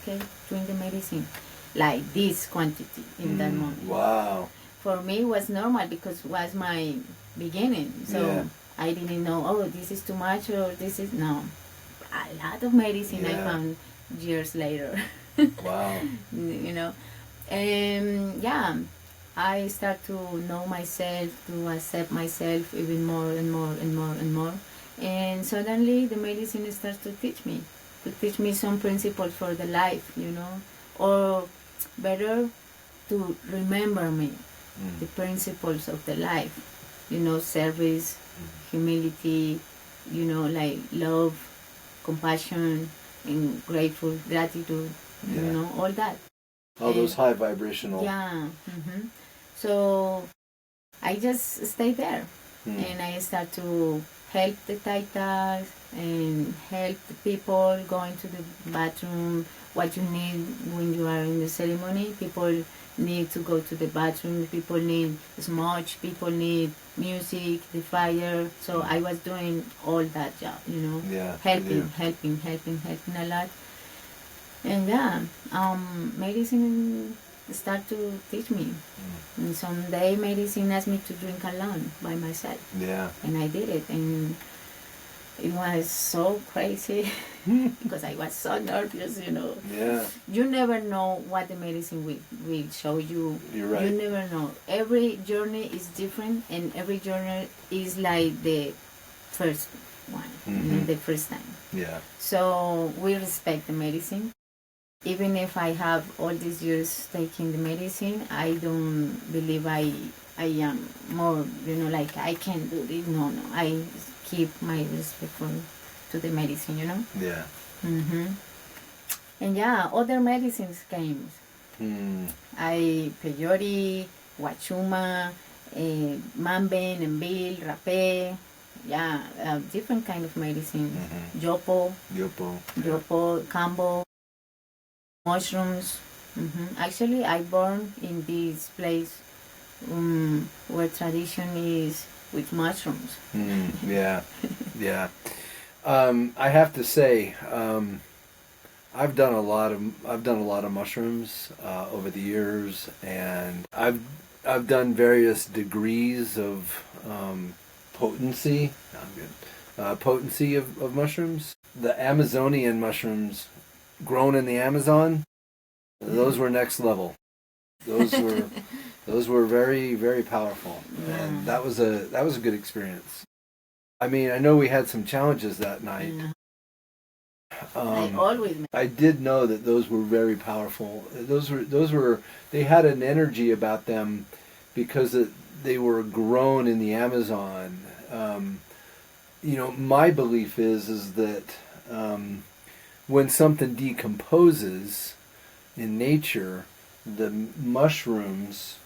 drink the medicine. Like this quantity in that moment. Wow. For me, it was normal because it was my beginning. So I didn't know, oh, this is too much or this is, no. A lot of medicine I found years later. Wow. You know. And I start to know myself, to accept myself even more and more and more and more. And suddenly the medicine starts to teach me some principles for the life, you know, or better, to remember me the principles of the life, you know, service, humility, you know, like love, compassion, and gratitude, you know, all that. All those high vibrational. Yeah. So I just stay there, and I start to help the Taitas and help the people going to the bathroom. What you need when you are in the ceremony, people need to go to the bathroom, people need smudge, people need music, the fire. So I was doing all that job, you know, helping a lot. And medicine start to teach me. And someday medicine asked me to drink alone by myself. Yeah. And I did it, and it was so crazy because I was so nervous, you know. Yeah. You never know what the medicine will show you. You're right. You never know. Every journey is different, and every journey is like the first one, you know, the first time. Yeah. So we respect the medicine. Even if I have all these years taking the medicine, I don't believe I am more, you know, like I can do this. No. I keep my respect to the medicine, you know? Yeah. And other medicines came. Peyote, Wachuma, Mamben, Embil, Rapé, different kind of medicine. Yopo, Cambo, mushrooms. Actually, I born in this place where tradition is with mushrooms. Yeah. I have to say, I've done a lot of mushrooms over the years, and I've done various degrees of potency. Potency of mushrooms. The Amazonian mushrooms grown in the Amazon, those were next level. Those were very, very powerful, and that was a good experience. I mean, I know we had some challenges that night. I did know that those were very powerful. They had an energy about them because they were grown in the Amazon. My belief is that when something decomposes in nature, the mushrooms,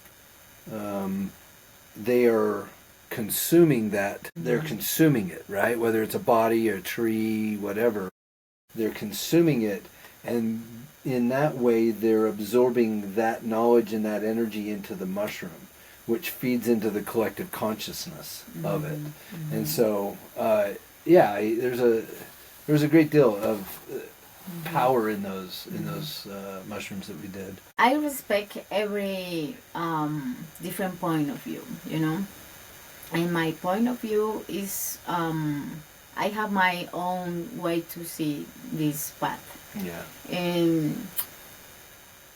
they are consuming that. They're consuming it, right? Whether it's a body, a tree, whatever. They're consuming it, and in that way they're absorbing that knowledge and that energy into the mushroom, which feeds into the collective consciousness of it. And so there's a great deal of power in those mushrooms that we did. I respect every different point of view, and my point of view is I have my own way to see this path. Yeah. And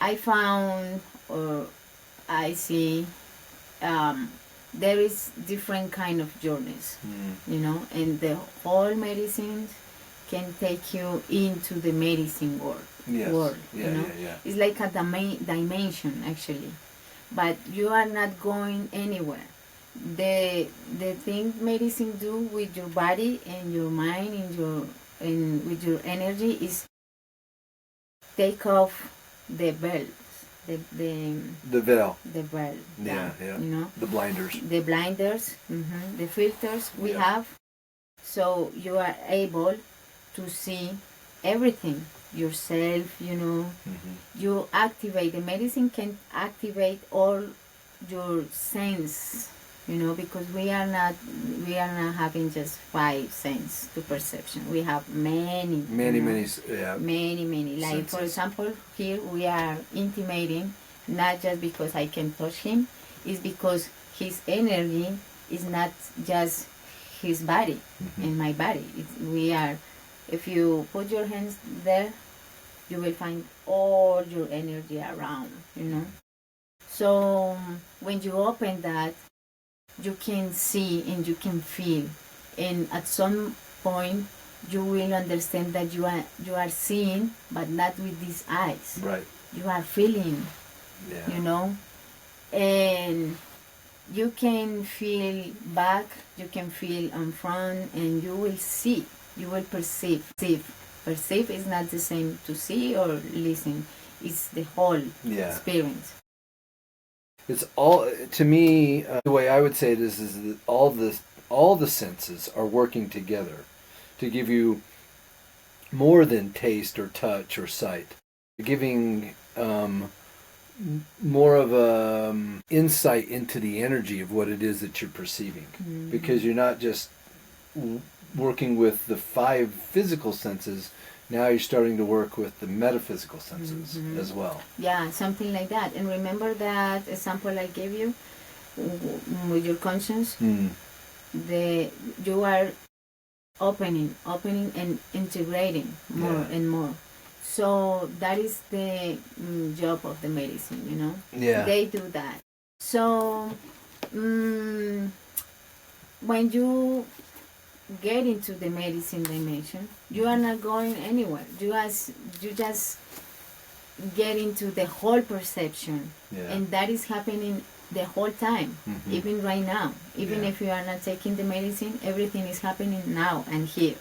I found, or I see, there is different kind of journeys, and the whole medicine can take you into the medicine world. Yes. It's like a dimension actually, but you are not going anywhere. The thing medicine do with your body and your mind and with your energy is take off the veils, the veil, yeah, the blinders, the filters we have, so you are able to see everything yourself. You activate, the medicine can activate all your sense, because we are not having just 5 senses to perception. We have many. Like senses. For example, here we are intimating, not just because I can touch him, it's because his energy is not just his body and my body. If you put your hands there, you will find all your energy around, So when you open that, you can see and you can feel, and at some point you will understand that you are seeing, but not with these eyes. Right. You are feeling, and you can feel back, you can feel in front, and you will see, you will perceive. Perceive is not the same to see or listen. It's the whole experience. It's all, to me, the way I would say it is that all the senses are working together to give you more than taste or touch or sight. Giving more of a insight into the energy of what it is that you're perceiving, because you're not just working with the 5 physical senses. Now you're starting to work with the metaphysical senses as well. Yeah, something like that. And remember that example I gave you with your conscience? You are opening and integrating more and more. So that is the job of the medicine, Yeah. They do that. So when you get into the medicine dimension, you are not going anywhere. You just get into the whole perception, and that is happening the whole time, even right now. Even if you are not taking the medicine, everything is happening now and here,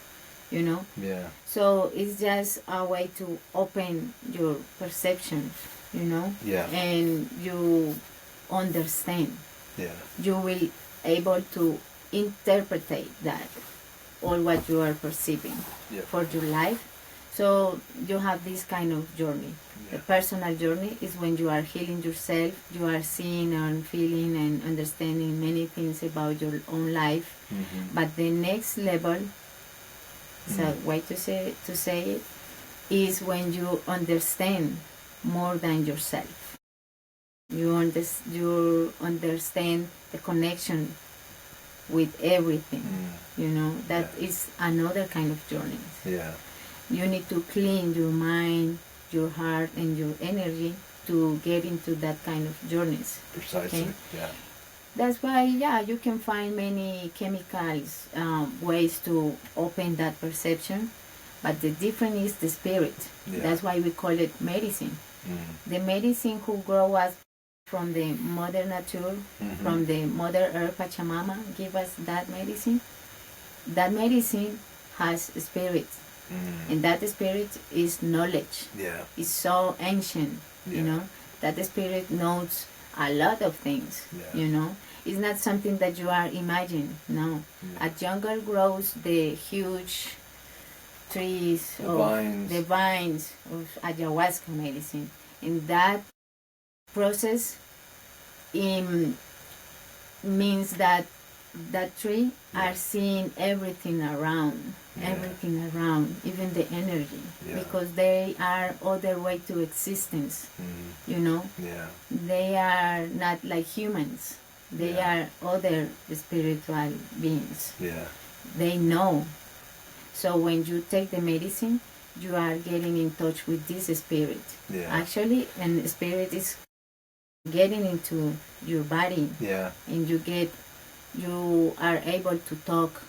Yeah. So it's just a way to open your perception, Yeah. and you understand. Yeah. You will able to interpret that, all what you are perceiving for your life. So you have this kind of journey. A personal journey is when you are healing yourself, you are seeing and feeling and understanding many things about your own life. But the next level, so way to say it, is when you understand more than yourself. You understand the connection with everything, that is another kind of journey. Yeah. You need to clean your mind, your heart, and your energy to get into that kind of journeys. Precisely. Okay? Yeah. That's why, you can find many chemicals, ways to open that perception, but the difference is the spirit. Yeah. That's why we call it medicine. The medicine who grow us from the mother nature, from the mother earth, Pachamama, give us that medicine. That medicine has a spirit, and that spirit is knowledge. Yeah. It's so ancient, you know, that the spirit knows a lot of things, you know. It's not something that you are imagining, no. A jungle grows the huge trees, the vines of ayahuasca medicine. And that process means that that tree are seeing everything around, even the energy, because they are other way to existence, you know. They are not like humans. They are other spiritual beings. They know. So when you take the medicine, you are getting in touch with this spirit. Actually, and the spirit is getting into your body. And you are able to talk,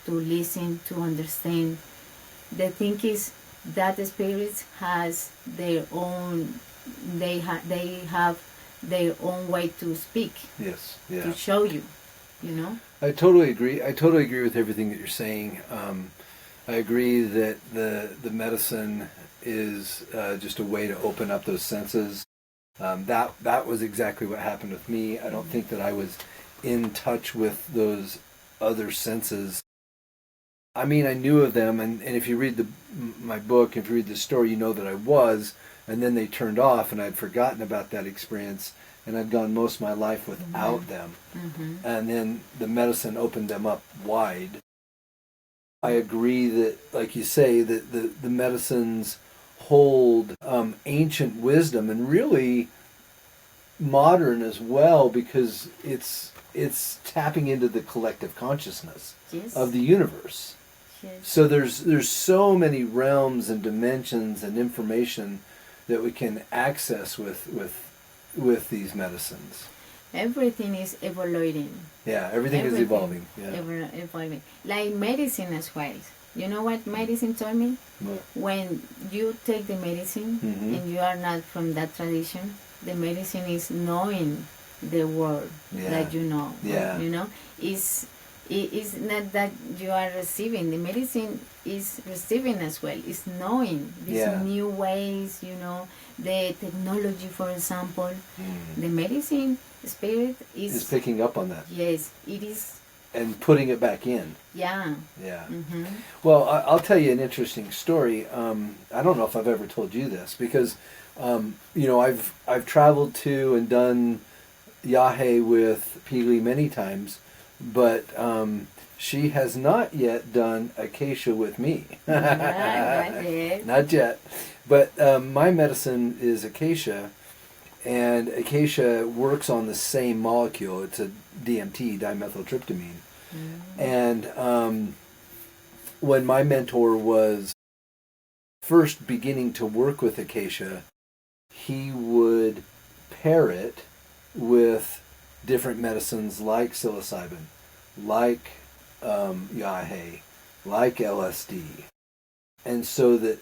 to listen, to understand. The thing is that the spirits has their own, they have their own way to speak. To show you, you know. I totally agree. I totally agree with everything that you're saying. I agree that the medicine is just a way to open up those senses. That was exactly what happened with me. I don't think that I was in touch with those other senses. I mean, I knew of them, and if you read my book, if you read the story, you know that I was, and then they turned off, and I'd forgotten about that experience, and I'd gone most of my life without them. And then the medicine opened them up wide. I agree that, like you say, that the medicines hold ancient wisdom, and really modern as well, because it's tapping into the collective consciousness of the universe. So there's so many realms and dimensions and information that we can access with these medicines. Everything is evolving. Everything is evolving. Evolving. Like medicine as well. You know what medicine told me? What? When you take the medicine and you are not from that tradition, the medicine is knowing the word that you know. You know, it's not that you are receiving. The medicine is receiving as well. It's knowing these new ways, you know, the technology, for example. The medicine spirit is picking up on that. Yes, it is. And putting it back in. Yeah. Well, I'll tell you an interesting story. I don't know if I've ever told you this, because you know, I've traveled to and done Yage with Pili many times, but she has not yet done Acacia with me. Not yet. But my medicine is Acacia, and Acacia works on the same molecule. It's a DMT, dimethyltryptamine. And when my mentor was first beginning to work with Acacia, he would pair it with different medicines like psilocybin, like Yage, like LSD. And so that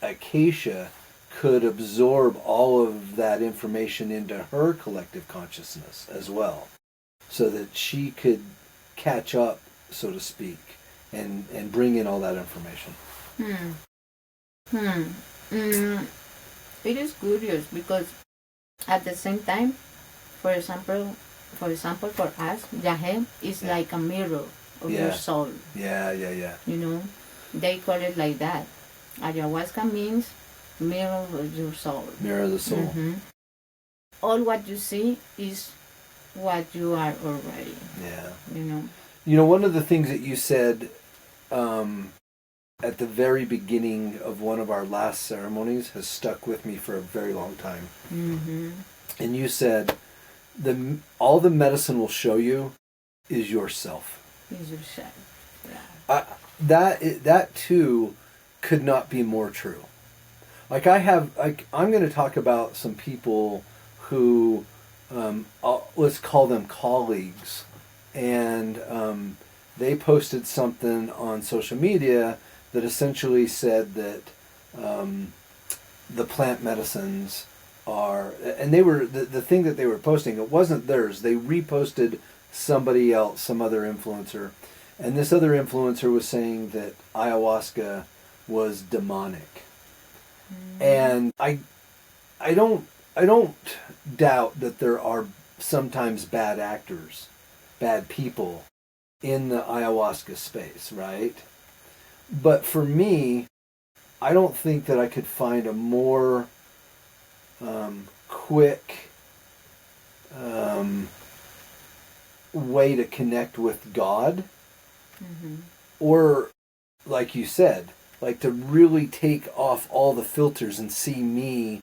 Acacia could absorb all of that information into her collective consciousness as well, so that she could catch up, so to speak, and bring in all that information. It is curious, because at the same time, for example, for us, Yage is like a mirror of your soul. You know, they call it like that. Ayahuasca means mirror of your soul. Mirror of the soul. All what you see is what you are already. You know. You know, one of the things that you said at the very beginning of one of our last ceremonies has stuck with me for a very long time. And you said, all the medicine will show you is yourself. Is yourself. That too could not be more true. I'm going to talk about some people who, let's call them colleagues, and they posted something on social media that essentially said that the plant medicines are, and they were, the thing that they were posting, it wasn't theirs. They reposted somebody else, some other influencer, and this other influencer was saying that ayahuasca was demonic. And I don't doubt that there are sometimes bad actors, bad people in the ayahuasca space, right? But for me, I don't think that I could find a more quick way to connect with God, or, like you said, like to really take off all the filters and see me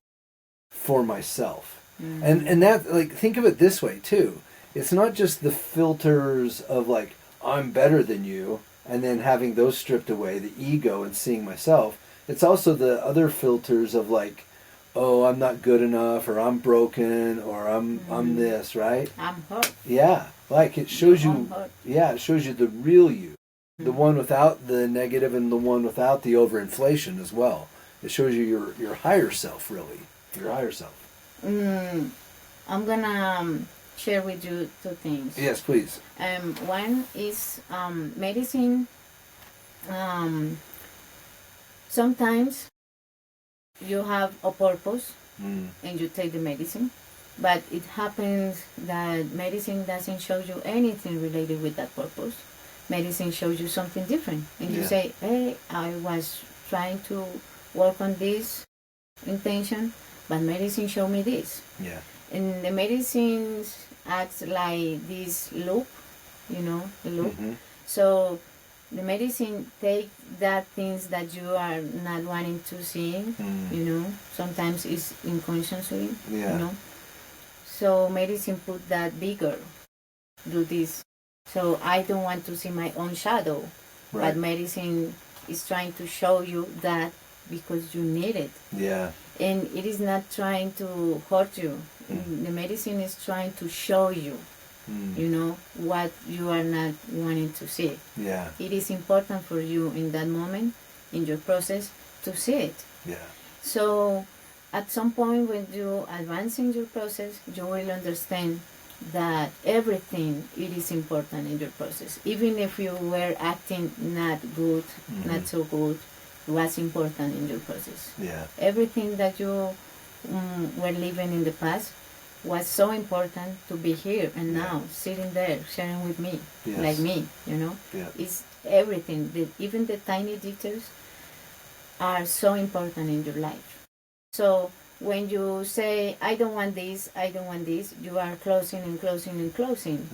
for myself. And that, like, think of it this way too. It's not just the filters of like, I'm better than you, and then having those stripped away, the ego and seeing myself. It's also the other filters of like, oh, I'm not good enough, or I'm broken, or I'm this, right? I'm hurt. Yeah, like it shows you. Yeah, it shows you the real you, the one without the negative, and the one without the overinflation as well. It shows you your higher self, really, your higher self. I'm gonna share with you two things. Yes, please. One is medicine. Sometimes you have a purpose and you take the medicine, but it happens that medicine doesn't show you anything related with that purpose. Medicine shows you something different, and you say, hey, I was trying to work on this intention, but medicine showed me this. Yeah. And the medicines acts like this loop, the loop. So the medicine take that things that you are not wanting to see, sometimes it's unconsciously, So medicine put that bigger, do this. So I don't want to see my own shadow, but medicine is trying to show you that because you need it. Yeah. And it is not trying to hurt you. The medicine is trying to show you, what you are not wanting to see. Yeah. It is important for you in that moment, in your process, to see it. Yeah. So at some point when you advance in your process, you will understand that everything, it is important in your process. Even if you were acting not good, not so good, was important in your process. Yeah. Everything that you were living in the past was so important to be here and now, sitting there, sharing with me, like me, It's everything. Even the tiny details are so important in your life. So when you say, I don't want this, you are closing and closing and closing.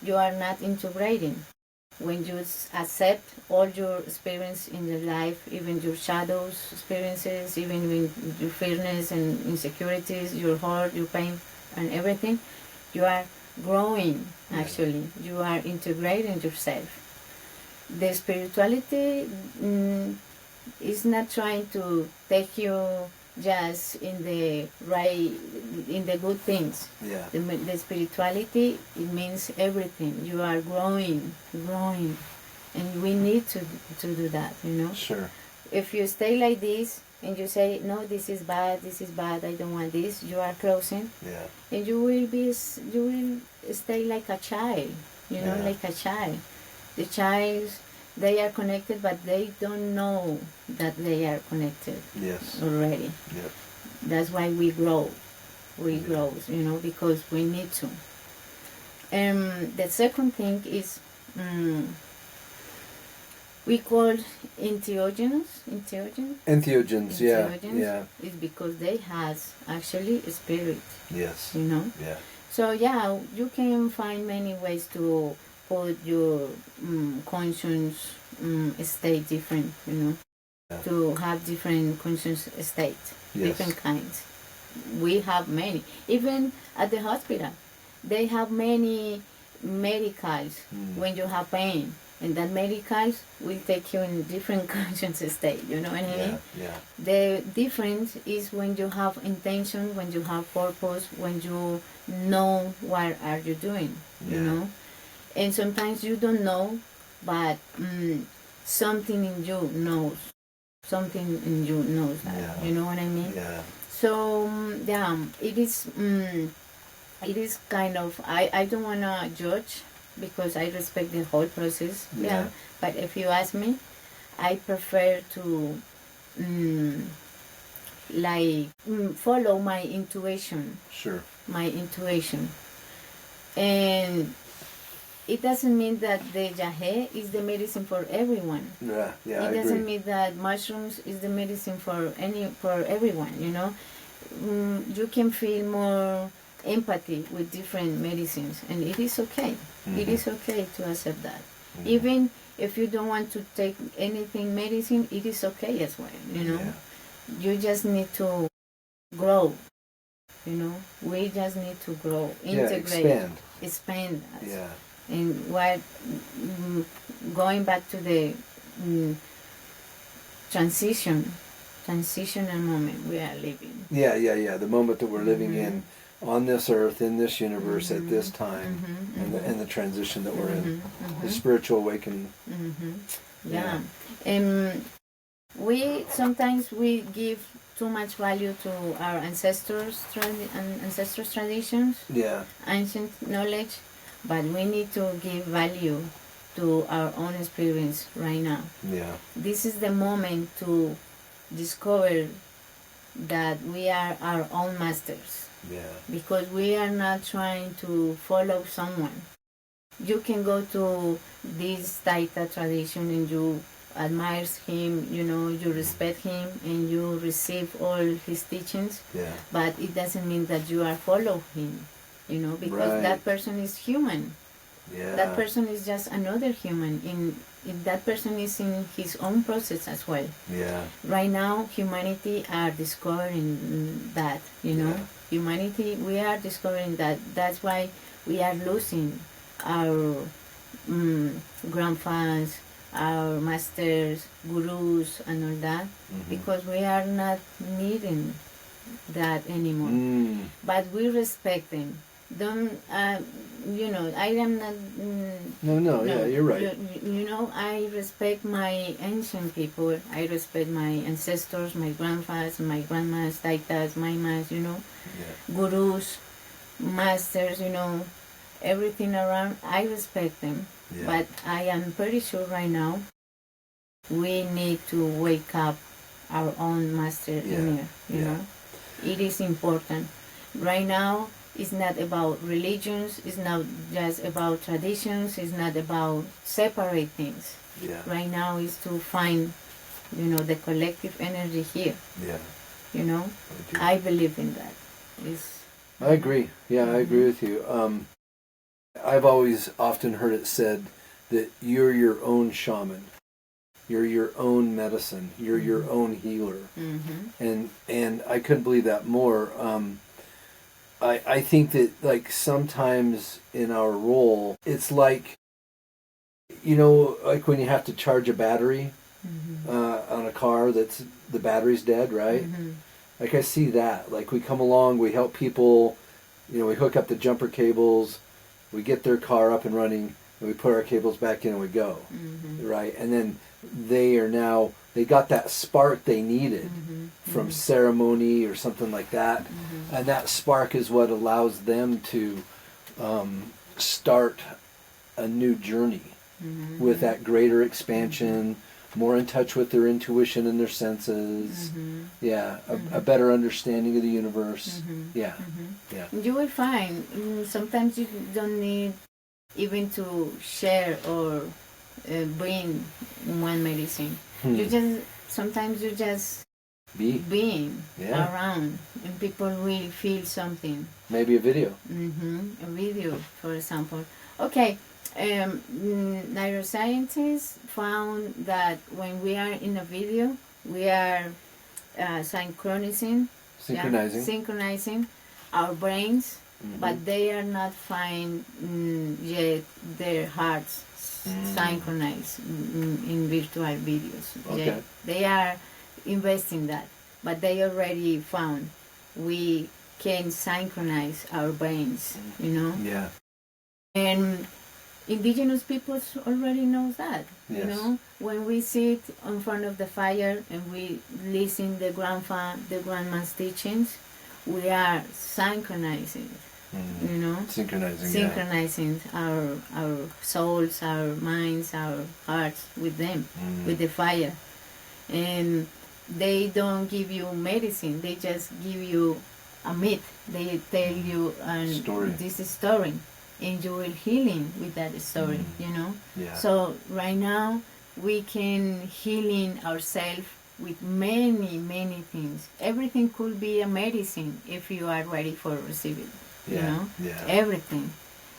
You are not integrating. When you accept all your experience in your life, even your shadows experiences, even your fearness and insecurities, your hurt, your pain, and everything, you are growing, actually. You are integrating yourself. The spirituality is not trying to take you just in the good things. Yeah. The spirituality, it means everything. You are growing, and we need to do that. Sure. If you stay like this and you say, no, this is bad, I don't want this, you are closing. Yeah. And you will stay like a child. Like a child. The child, they are connected, but they don't know that they are connected. Yes. Already. Yep. That's why we grow. We grow, because we need to. The second thing is we call entheogens. Entheogens, yeah. Is because they has actually a spirit. Yes. Yeah. So you can find many ways to put your conscious state different, to have different conscious state, different kinds. We have many. Even at the hospital, they have many medicals when you have pain. And that medicals will take you in different conscious state, you know what I mean? Yeah. The difference is when you have intention, when you have purpose, when you know what are you doing, you know? And sometimes you don't know, but something in you knows. Something in you knows that. Yeah. You know what I mean? Yeah. So, it is kind of, I don't want to judge because I respect the whole process. Yeah. But if you ask me, I prefer to follow my intuition. Sure. My intuition. And it doesn't mean that the Yage is the medicine for everyone. Yeah, it doesn't mean that mushrooms is the medicine for everyone, you know. You can feel more empathy with different medicines, and it is okay. Mm-hmm. It is okay to accept that. Mm-hmm. Even if you don't want to take anything medicine, it is okay as well, you know. Yeah. You just need to grow, you know. We just need to grow, integrate, expand us. Yeah. And what, going back to the transitional moment we are living. Yeah. The moment that we're living in on this earth, in this universe, at this time, and the transition that we're in, the spiritual awakening. Yeah. And sometimes we give too much value to our ancestors' traditions, ancient knowledge. But we need to give value to our own experience right now. Yeah. This is the moment to discover that we are our own masters. Yeah. Because we are not trying to follow someone. You can go to this Taita tradition and you admire him, you know, you respect him and you receive all his teachings. Yeah. But it doesn't mean that you are following him. You know, because that person is human. Yeah. That person is just another human. That person is in his own process as well. Yeah. Right now, humanity are discovering that, you know. Yeah. Humanity, we are discovering that. That's why we are losing our grandfathers, our masters, gurus, and all that, because we are not needing that anymore. But we respect them. Don't you know, I am not no, yeah, you're right. You know, I respect my ancient people. I respect my ancestors, my grandfathers, my grandmas, taitas, maimas, you know, gurus, masters, you know, everything around. I respect them. But I am pretty sure right now we need to wake up our own master in here, you know. It is important. Right now, it's not about religions, it's not just about traditions, it's not about separate things. Yeah. Right now is to find, you know, the collective energy here. Yeah. You know? I believe in that. I agree. Yeah, I agree with you. I've always often heard it said that you're your own shaman. You're your own medicine. You're your own healer. And I couldn't believe that more. I think that, like, sometimes in our role, it's like, you know, like when you have to charge a battery on a car that's the battery's dead, right? Like, I see that. Like, we come along, we help people, you know, we hook up the jumper cables, we get their car up and running, and we put our cables back in and we go, right? And then they got that spark they needed from ceremony or something like that. And that spark is what allows them to start a new journey with that greater expansion, more in touch with their intuition and their senses. A better understanding of the universe. Yeah. You will find sometimes you don't need even to share or bring one medicine. Sometimes you just being around, and people will feel something. Maybe a video. A video, for example. Okay, neuroscientists found that when we are in a video, we are synchronizing our brains, but they are not find yet their hearts synchronized in virtual videos. Okay. They are investing that, but they already found we can synchronize our brains, you know. Yeah. And indigenous peoples already knows that. Yes. You know, when we sit in front of the fire and we listen the grandma's teachings, we are synchronizing. You know, synchronizing our souls, our minds, our hearts with them, with the fire. And they don't give you medicine, they just give you a myth. They tell you this story, and you will healing with that story. You know. Yeah. So right now we can healing ourselves with many things. Everything could be a medicine if you are ready for receiving. You know, everything.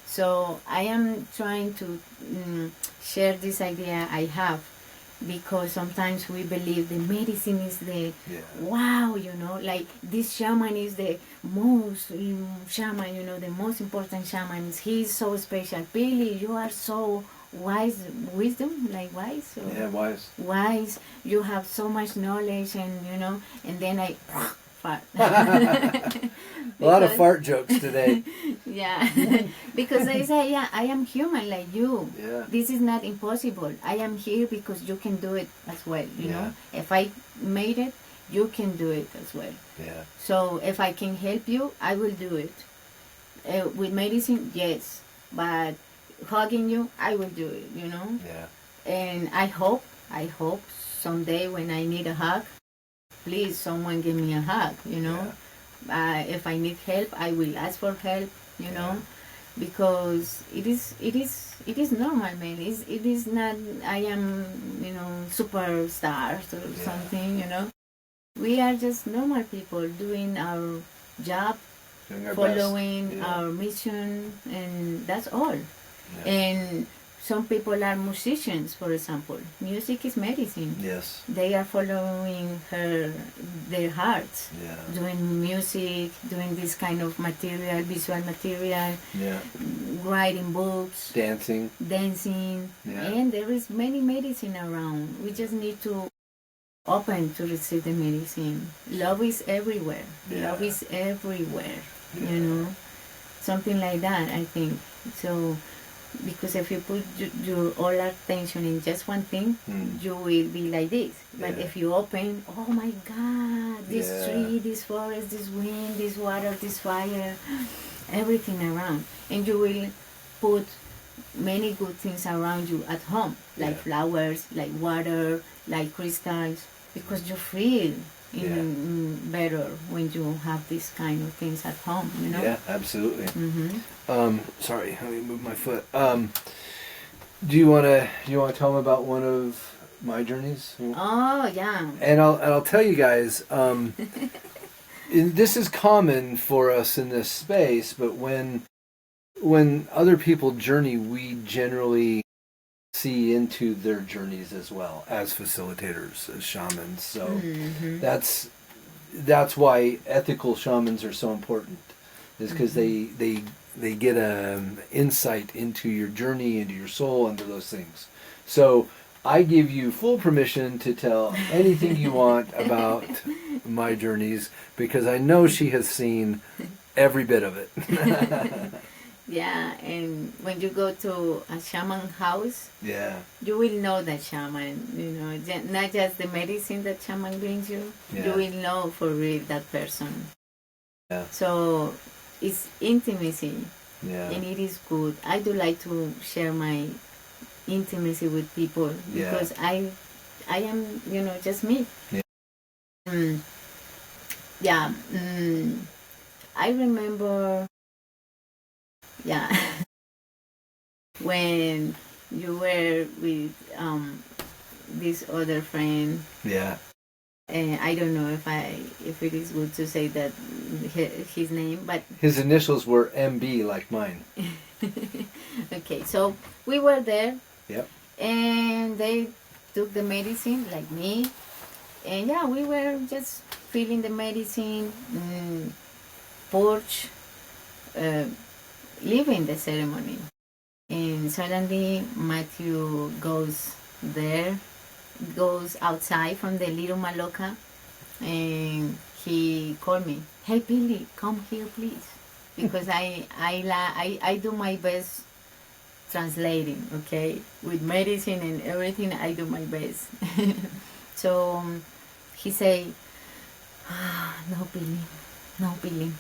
So I am trying to share this idea I have, because sometimes we believe the medicine is the wow, you know, like this shaman is the most shaman, you know, the most important shaman. He's so special. Pili, you are so wise, wisdom, like wise. Or wise. Wise. You have so much knowledge, and you know, and then I fart. A lot of fart jokes today. Yeah, because I say, I am human like you. Yeah. This is not impossible. I am here because you can do it as well. You know, if I made it, you can do it as well. Yeah. So if I can help you, I will do it. With medicine, yes, but hugging you, I will do it. You know. Yeah. And I hope someday when I need a hug, please someone give me a hug. You know. Yeah. If I need help, I will ask for help, you know, because it is normal, man. It is not, I am, you know, superstars or something, you know. We are just normal people doing our job, following our mission, and that's all. Yeah. And some people are musicians, for example. Music is medicine. Yes. They are following their hearts. Yeah. Doing music, doing this kind of material, visual material. Yeah. Writing books. Dancing. Yeah. And there is many medicine around. We just need to open to receive the medicine. Love is everywhere. Yeah. Love is everywhere. Yeah. You know, something like that, I think. So, because if you put your all attention in just one thing, you will be like this. But if you open, oh my God, this tree, this forest, this wind, this water, this fire, everything around. And you will put many good things around you at home, like flowers, like water, like crystals, because you feel better when you have these kind of things at home, you know? Yeah, absolutely. Sorry, let me move my foot. Do you wanna tell them about one of my journeys? Oh yeah. And I'll tell you guys. This is common for us in this space, but when other people journey, we generally see into their journeys as well as facilitators, as shamans. So that's why ethical shamans are so important, is because they get an insight into your journey, into your soul, into those things. So I give you full permission to tell anything you want about my journeys, because I know she has seen every bit of it. Yeah, and when you go to a shaman house, you will know that shaman, you know, not just the medicine that shaman brings you, you will know for real that person. Yeah. So it's intimacy, and it is good. I do like to share my intimacy with people, because I am, you know, just me. I remember, when you were with this other friend. And I don't know if it is good to say that his name, but his initials were MB, like mine. Okay, so we were there. Yep. And they took the medicine like me, and we were just feeling the medicine, porch, leaving the ceremony. And suddenly Matthew goes outside from the little maloca, and he called me, "Hey Pili, come here please," because I do my best translating, okay? With medicine and everything, I do my best. So he say, no, Pili, no, Pili.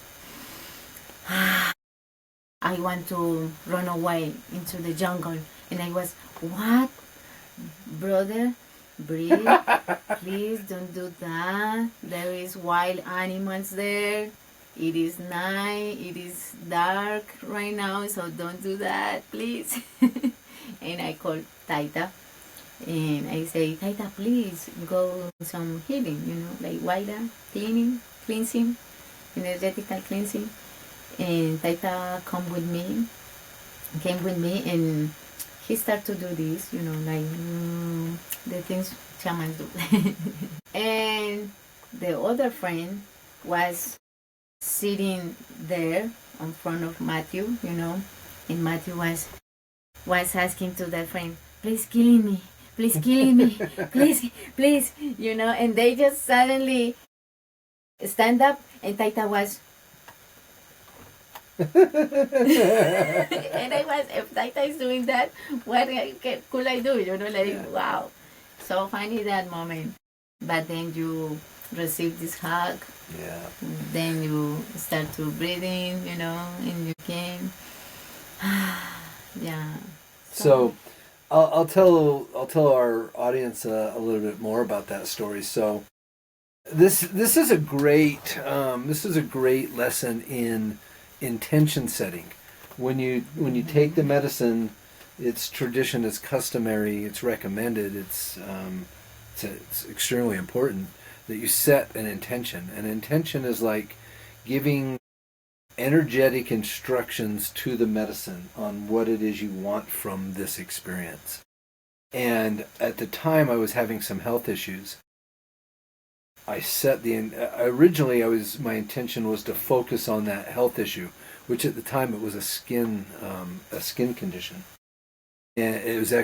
I want to run away into the jungle. And I was, what? Brother, breathe. Please don't do that. There is wild animals there. It is night. It is dark right now, so don't do that, please. And I called Taita. And I say, Taita, please go some healing, like water, cleansing, energetical cleansing. And Taita came with me, and he started to do this, like the things shamans do. And the other friend was sitting there in front of Matthew, and Matthew was asking to that friend, please kill me, please, and they just suddenly stand up, and Taita was and I was, if Taita is doing that, what could I do? Wow. So funny that moment. But then you receive this hug. Yeah. Then you start to breathing, and you can. Yeah. So I'll tell our audience a little bit more about that story. So this is a great lesson in intention setting. When you take the medicine, it's tradition, it's customary, it's recommended, it's extremely important that you set an intention. An intention is like giving energetic instructions to the medicine on what it is you want from this experience. And at the time I was having some health issues. I set originally my intention was to focus on that health issue, which at the time it was a skin condition. And it was I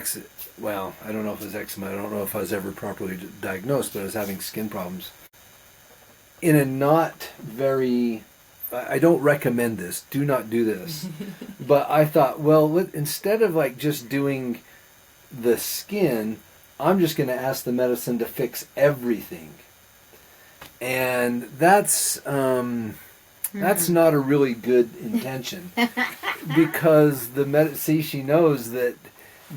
don't know if it was eczema, I don't know if I was ever properly diagnosed, but I was having skin problems. In a not very, I don't recommend this, do not do this. But I thought, well, instead of like just doing the skin, I'm just going to ask the medicine to fix everything. And that's not a really good intention, because she knows that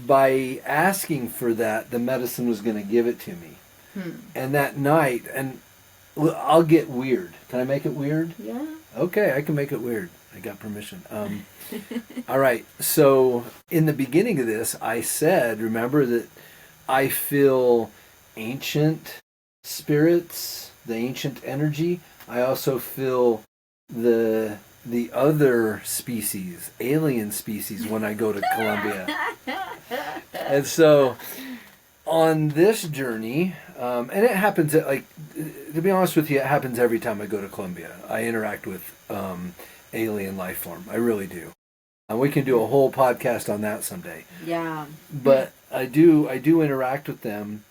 by asking for that, the medicine was going to give it to me. And that night, and I'll get weird. Can I make it weird? Yeah. Okay, I can make it weird. I got permission. All right. So in the beginning of this, I said, remember that I feel ancient spirits, the ancient energy. I also feel the other species, alien species, when I go to Colombia. And so on this journey, and it happens to be honest with you, it happens every time I go to Colombia. I interact with alien life form. I really do. And we can do a whole podcast on that someday. Yeah. But I do interact with them,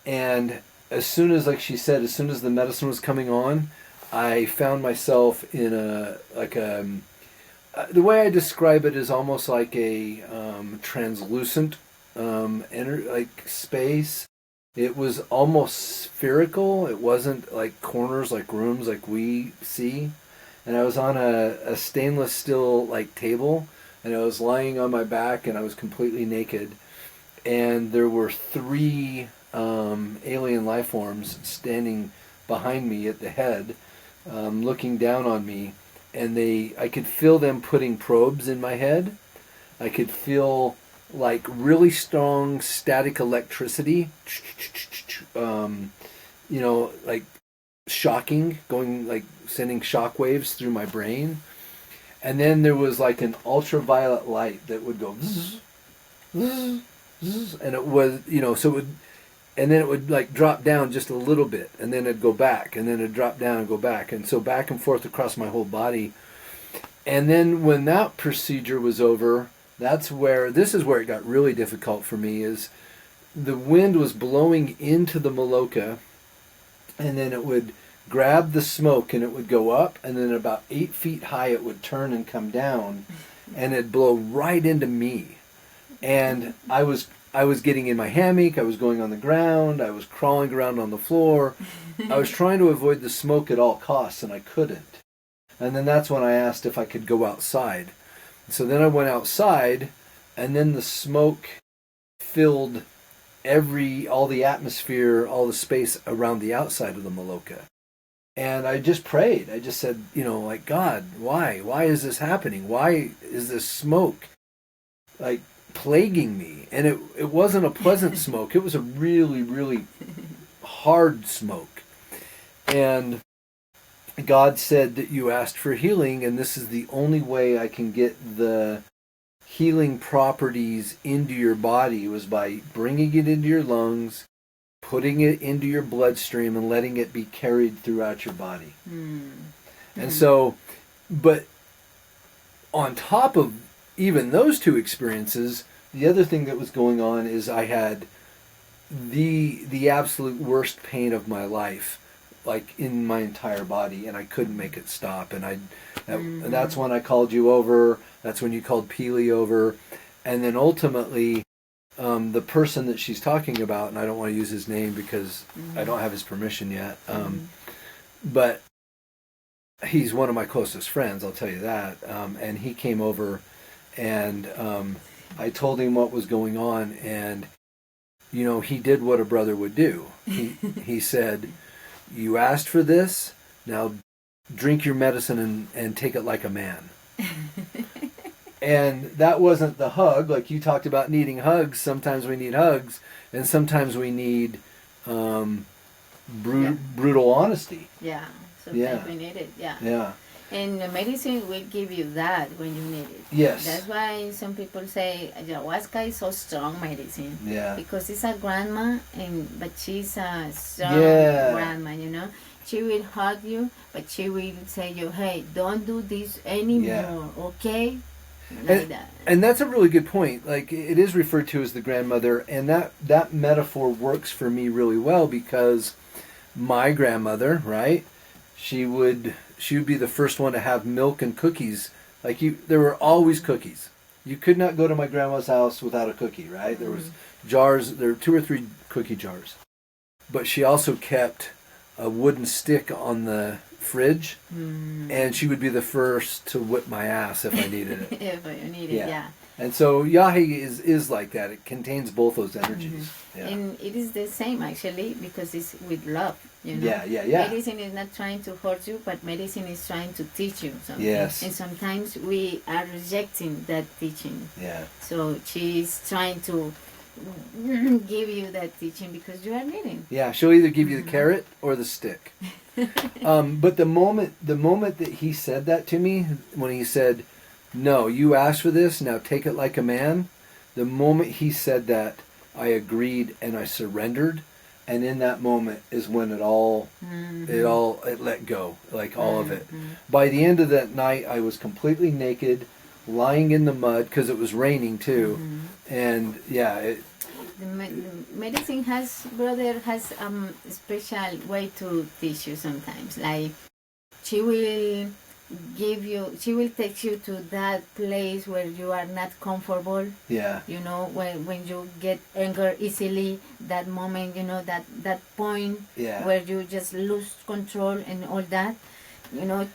and as soon as, like she said, as soon as the medicine was coming on, I found myself in the way I describe it is almost like a translucent space. It was almost spherical. It wasn't like corners, like rooms, like we see. And I was on a stainless steel table, and I was lying on my back, and I was completely naked. And there were 3 alien life forms standing behind me at the head, looking down on me, and I could feel them putting probes in my head. I could feel really strong static electricity, shocking, sending shock waves through my brain. And then there was an ultraviolet light that would go zzz, zzz, zzz, and it was, so it would, and then it would drop down just a little bit, and then it'd go back, and then it'd drop down and go back, and so back and forth across my whole body. And then when that procedure was over, this is where it got really difficult for me, is the wind was blowing into the Maloka, and then it would grab the smoke and it would go up, and then about 8 feet high it would turn and come down, and it'd blow right into me. And I was getting in my hammock, I was going on the ground, I was crawling around on the floor. I was trying to avoid the smoke at all costs, and I couldn't. And then that's when I asked if I could go outside. So then I went outside, and then the smoke filled all the atmosphere, all the space around the outside of the Maloka. And I just prayed. I just said, like, God, why? Why is this happening? Why is this smoke, like, plaguing me? And it wasn't a pleasant smoke. It was a really, really hard smoke. And God said that you asked for healing, and this is the only way I can get the healing properties into your body was by bringing it into your lungs, putting it into your bloodstream, and letting it be carried throughout your body. And so, but on top of even those two experiences, the other thing that was going on is I had the absolute worst pain of my life, like in my entire body, and I couldn't make it stop. And that's when I called you over. That's when you called Pili over. And then ultimately, the person that she's talking about, and I don't want to use his name because I don't have his permission yet, but he's one of my closest friends, I'll tell you that. And he came over, and I told him what was going on, and he did what a brother would do. He said, "You asked for this, now drink your medicine and take it like a man." And that wasn't the hug, like you talked about needing hugs. Sometimes we need hugs, and sometimes we need brutal honesty. Yeah, sometimes we need it, yeah. And the medicine will give you that when you need it. Yes. That's why some people say ayahuasca is so strong medicine. Yeah. Because it's a grandma, but she's a strong grandma, She will hug you, but she will say you, hey, don't do this anymore, okay? Like that. And that's a really good point. Like, it is referred to as the grandmother, and that metaphor works for me really well because my grandmother, right? She would be the first one to have milk and cookies. Like, there were always cookies. You could not go to my grandma's house without a cookie, right? There was jars. There were 2 or 3 cookie jars. But she also kept a wooden stick on the fridge, and she would be the first to whip my ass if I needed it. If you need it, yeah. And so Yage is like that. It contains both those energies. Yeah. And it is the same actually because it's with love. Yeah. Medicine is not trying to hurt you, but medicine is trying to teach you something. Yes. And sometimes we are rejecting that teaching. Yeah. So she's trying to give you that teaching because you are needing. Yeah, she'll either give you the carrot or the stick. But the moment that he said that to me, when he said, "No, you asked for this, now take it like a man," the moment he said that, I agreed and I surrendered, and in that moment is when it let go, like all of it. By the end of that night, I was completely naked, lying in the mud because it was raining too, and the medicine has a special way to teach you sometimes. Like she will take you to that place where you are not comfortable. Yeah. When you get anger easily, that moment, that point where you just lose control and all that.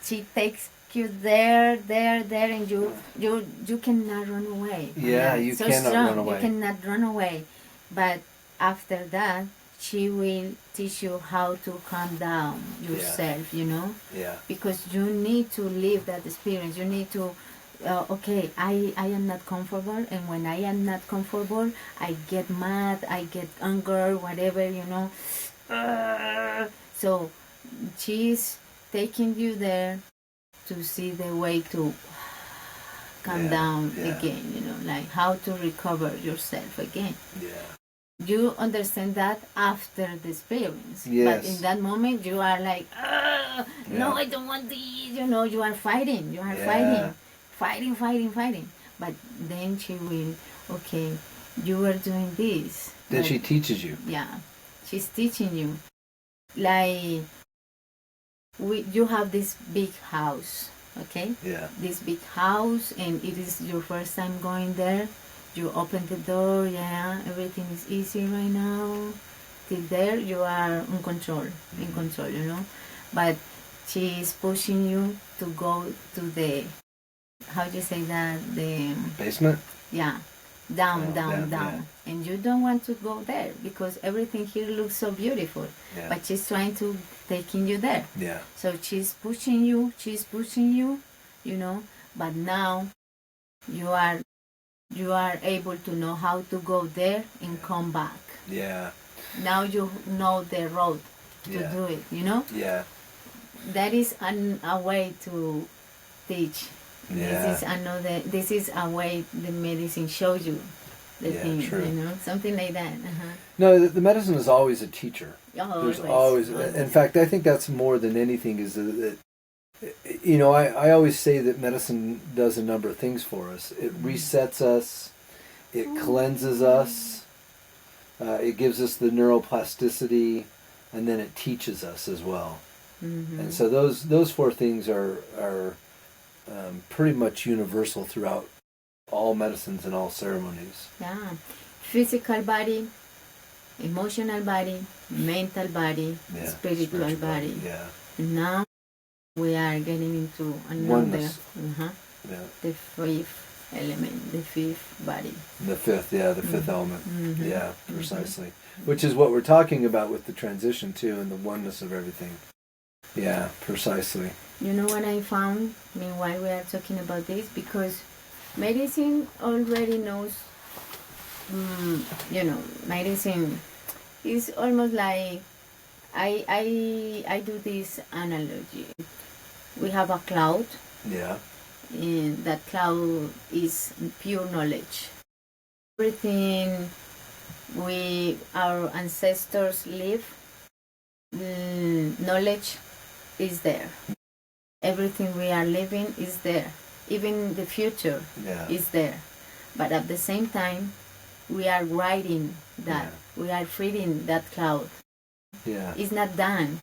She takes you there, and you cannot run away. Yeah, you cannot run away. You cannot run away. But after that, she will teach you how to calm down yourself, Yeah. Because you need to live that experience. You need to, okay, I am not comfortable, and when I am not comfortable, I get mad, I get anger, whatever, So she's taking you there to see the way to calm down again, like how to recover yourself again. Yeah. You understand that after the experience. Yes. But in that moment, you are like, no, I don't want this. You are fighting. You are fighting. But then she will, okay, you are doing this. Then she teaches you. Yeah. She's teaching you. Like, you have this big house, okay? Yeah. This big house, and it is your first time going there. You open the door, yeah, everything is easy right now. Till there, you are in control, you know. But she is pushing you to go to the, how do you say that, the basement. Yeah, down, Oh, down. yeah. And you don't want to go there because everything here looks so beautiful. Yeah. But she's trying to taking you there. Yeah. So she's pushing you, you know. But now you are able to know how to go there and come back. Yeah. Now you know the road to do it, you know? Yeah. That is a way to teach. Yeah. This is a way the medicine shows you the things, true. you know, something like that. No, the medicine is always a teacher. Always. There's always. In fact, I think that's more than anything is that, you know, I always say that medicine does a number of things for us. It resets us, it cleanses us, it gives us the neuroplasticity, and then it teaches us as well. Mm-hmm. And so those four things are pretty much universal throughout all medicines and all ceremonies. Yeah, physical body, emotional body, mental body, spiritual body. Yeah. Now we are getting into another. Oneness. The fifth element, the fifth body. The fifth, the fifth element. Mm-hmm. Yeah, precisely. Mm-hmm. Which is what we're talking about with the transition too, and the oneness of everything. Yeah, precisely. You know what I found, meanwhile we are talking about this, because medicine already knows, you know, medicine is almost like, I do this analogy. We have a cloud. Yeah. And that cloud is pure knowledge. Everything our ancestors live, knowledge is there. Everything we are living is there. Even the future is there. But at the same time, we are writing that. Yeah. We are feeding that cloud. Yeah. It's not done,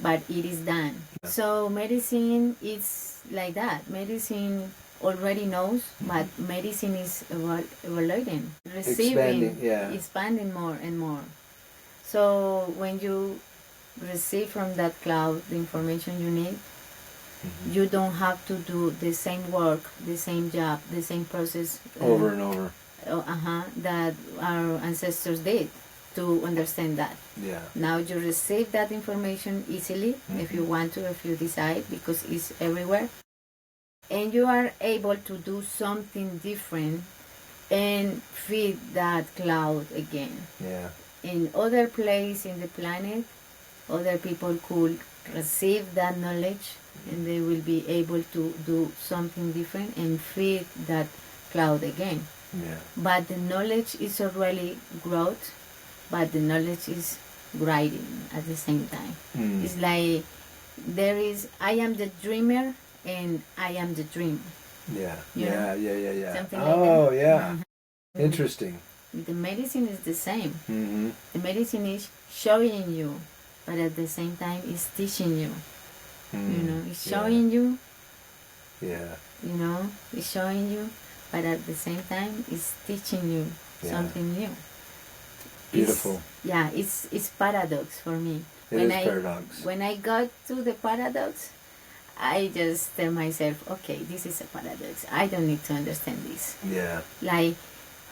but it is done. Yeah. So medicine is like that. Medicine already knows, but medicine is evaluating, receiving, expanding more and more. So when you receive from that cloud the information you need, you don't have to do the same work, the same job, the same process over and over. That our ancestors did to understand that. Yeah. Now you receive that information easily if you want to, if you decide, because it's everywhere. And you are able to do something different and feed that cloud again. Yeah. In other place in the planet, other people could receive that knowledge and they will be able to do something different and feed that cloud again. Yeah. But the knowledge is already growth, but the knowledge is grinding at the same time. It's like there is, I am the dreamer and I am the dream. Yeah. Yeah. Something like that. Yeah. Interesting. The medicine is the same. Mm-hmm. The medicine is showing you, but at the same time it's teaching you. You know, it's showing you. Yeah. You know, it's showing you, but at the same time it's teaching you something new. Beautiful. It's paradox for me. It is paradox. When I got to the paradox, I just tell myself, okay, this is a paradox. I don't need to understand this. Yeah. Like,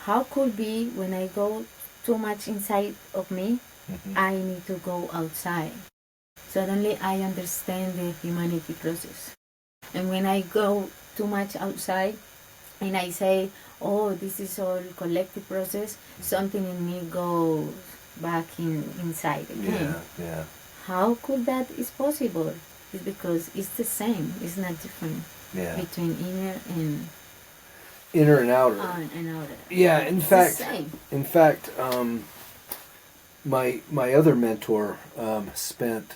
how could be when I go too much inside of me, I need to go outside. Suddenly I understand the humanity process. And when I go too much outside and I say, oh, this is all collective process, something in me goes back inside again. Yeah. How could that is possible? It's because it's the same. It's not different between inner and outer. And outer. Yeah, in fact, the same. My other mentor spent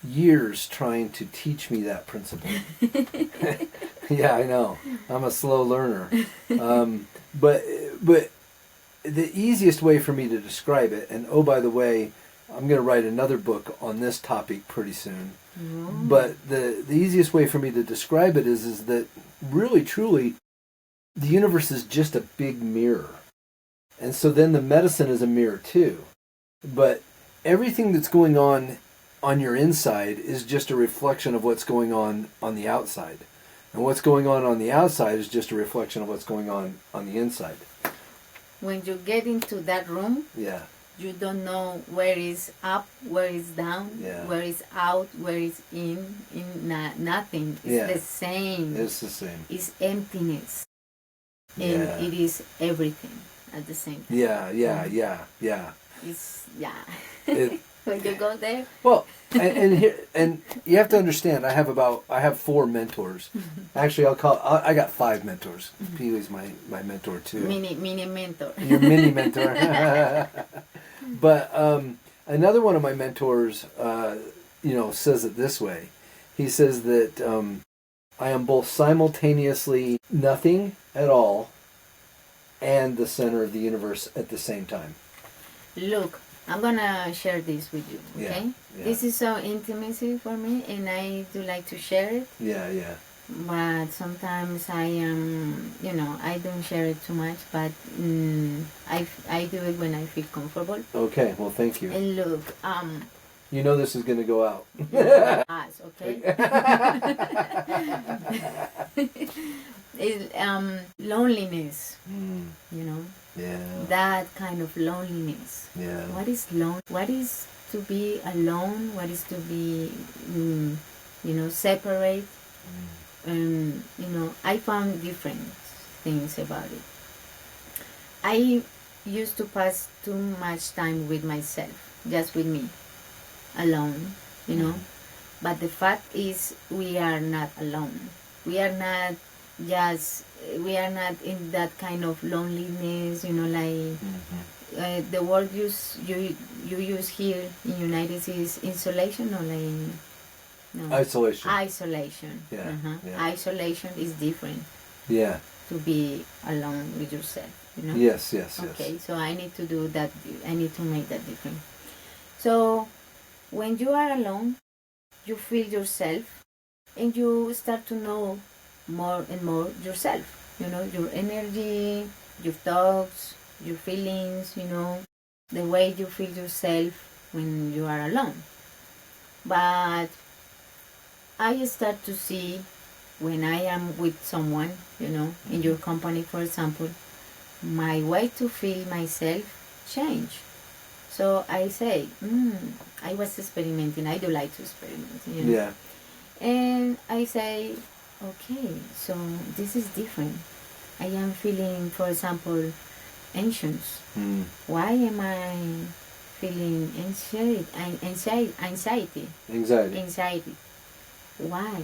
years trying to teach me that principle. Yeah, I know. I'm a slow learner. But the easiest way for me to describe it, and oh, by the way, I'm going to write another book on this topic pretty soon. But the easiest way for me to describe it is that really, truly, the universe is just a big mirror. And so then the medicine is a mirror too. But everything that's going on your inside is just a reflection of what's going on the outside. And what's going on the outside is just a reflection of what's going on the inside. When you get into that room, yeah, you don't know where is up, where is down, yeah, where is out, where is in nothing. It's the same. It's the same. It's emptiness. And it is everything at the same time. Yeah. It's, It, when you go there. Well, and you have to understand, I have 4 mentors. Actually, I got 5 mentors. Pili's my mentor too. Mini mentor. Your mini mentor. But another one of my mentors, says it this way. He says that I am both simultaneously nothing at all and the center of the universe at the same time. Look, I'm gonna share this with you, okay? Yeah. This is so intimacy for me, and I do like to share it. Yeah. But sometimes I I don't share it too much, but I do it when I feel comfortable. Okay, well, thank you. And look, you know this is going to go out. Us, okay? Loneliness, Yeah. that kind of loneliness. Yeah. What is lone? What is to be alone? What is to be, separate? I found different things about it. I used to pass too much time with myself, just with me, alone, But the fact is, we are not alone. We are not in that kind of loneliness, like the word you use here in United States is isolation or like no isolation. Yeah. Isolation is different. Yeah. To be alone with yourself, Yes. Okay, so I need to do that. I need to make that different. So when you are alone, you feel yourself, and you start to know more and more yourself. Your energy, your thoughts, your feelings. The way you feel yourself when you are alone. But I start to see when I am with someone, in your company, for example, my way to feel myself change. So I say, I was experimenting. I do like to experiment, Yeah. And I say, okay, so this is different. I am feeling, for example, anxious. Why am I feeling anxiety? Why?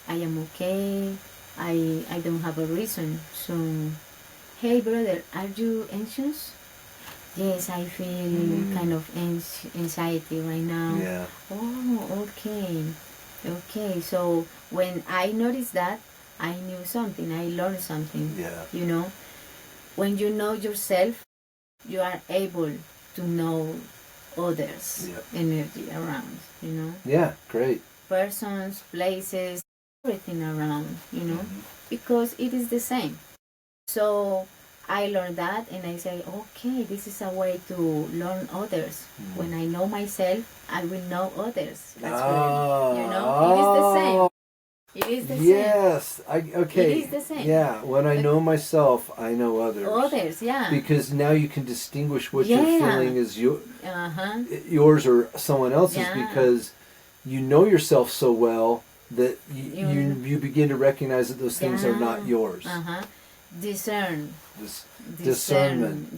I am okay. I don't have a reason. So, hey brother, are you anxious? Yes, I feel kind of anxiety right now. Yeah. Oh, okay. Okay, so when I noticed that, I knew something. I learned something. Yeah. When you know yourself, you are able to know others' energy around, Yeah, great. Persons, places, everything around, because it is the same. So I learned that, and I say, okay, this is a way to learn others. When I know myself, I will know others. That's it is the same. It is the same. Yes, okay. It is the same. Yeah, when I know myself, I know others. Others, yeah. Because now you can distinguish what you're feeling is yours or someone else's, because you know yourself so well that you begin to recognize that those things are not yours. Discernment.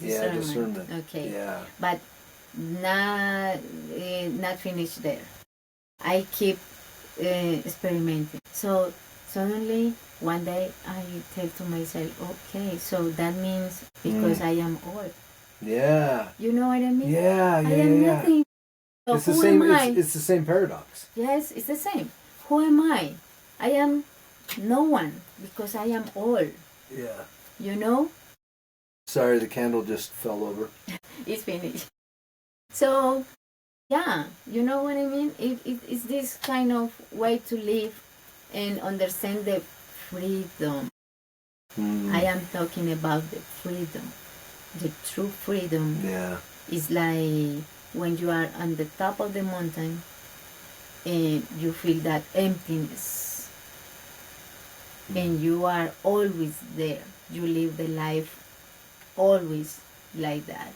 Yeah, discernment. Okay. Yeah. But not finished there. I keep experimenting. So suddenly one day I tell to myself, okay, so that means because I am old. Yeah. You know what I mean? Yeah. I am nothing. So it's the same. It's the same paradox. Yes, it's the same. Who am I? I am no one because I am old. Yeah. Sorry, the candle just fell over. It's finished. So, yeah, you know what I mean? It's this kind of way to live and understand the freedom. I am talking about the freedom. The true freedom is like when you are on the top of the mountain and you feel that emptiness. And you are always there. You live the life always like that.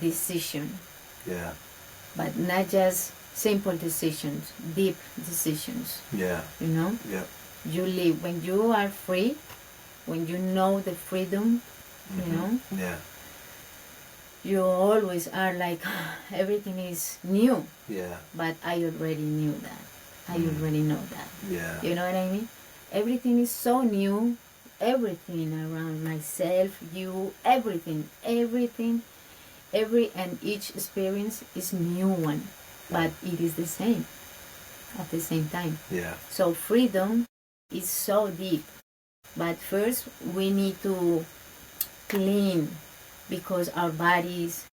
Decision. But not just simple decisions, deep decisions. You know? You live when you are free, when you know the freedom, you know? You always are like, everything is new. But I already knew that. I already know that. You know what I mean? Everything is so new. Everything around myself, you, everything, every and each experience is new one. But it is the same at the same time. So freedom is so deep. But first we need to clean, because our bodies,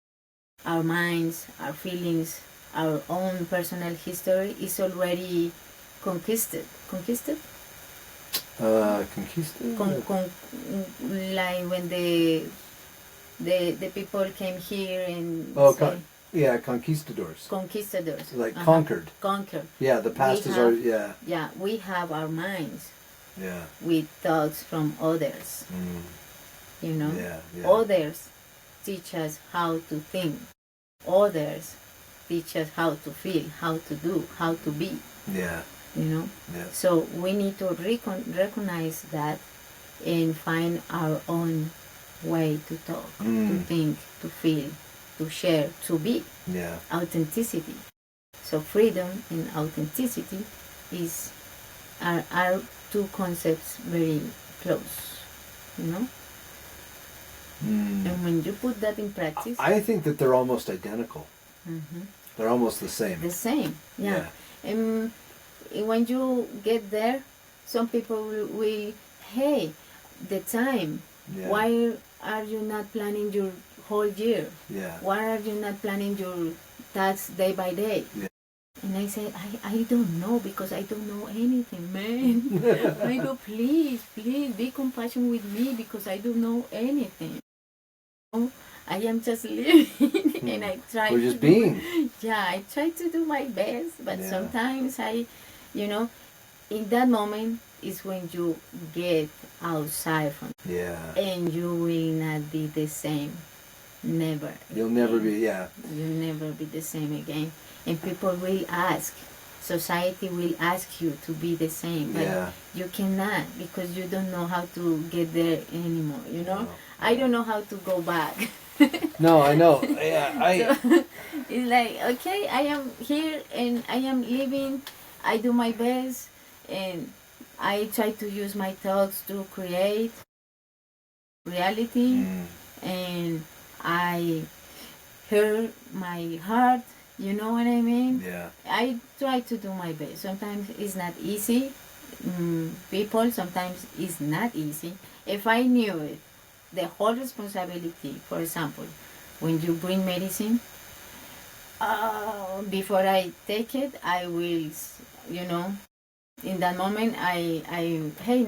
our minds, our feelings, our own personal history is already conquisted. Conquisted? Conquisted? Like when the people came here and conquistadors. Conquistadors. Like conquered. Conquered. Yeah, the past is our, Yeah, we have our minds. Yeah. With thoughts from others. You know? Others teach us how to think. Others teach us how to feel, how to do, how to be. You know? So we need to recognize that and find our own way to talk, to think, to feel, to share, to be. Authenticity. So freedom and authenticity are two concepts very close, you know? And when you put that in practice, I think that they're almost identical. They're almost the same. The same, yeah. And when you get there, some people will, hey, the time, why are you not planning your whole year? Why are you not planning your tasks day by day? And I said, I don't know, because I don't know anything, man. I go, please, be compassionate with me, because I don't know anything. I am just living, and I try. We're just being. I try to do my best, but sometimes you know, in that moment is when you get outside from. And you will not be the same. Never. You'll never be. You'll never be the same again. And people will ask. Society will ask you to be the same, but you cannot, because you don't know how to get there anymore. You know, I don't know how to go back. No, I know. So, it's like, okay, I am here and I am living. I do my best, and I try to use my thoughts to create reality, and I hear my heart. You know what I mean? I try to do my best. Sometimes it's not easy. People, sometimes it's not easy. If I knew it, the whole responsibility, for example, when you bring medicine, before I take it, I will, you know, in that moment, hey,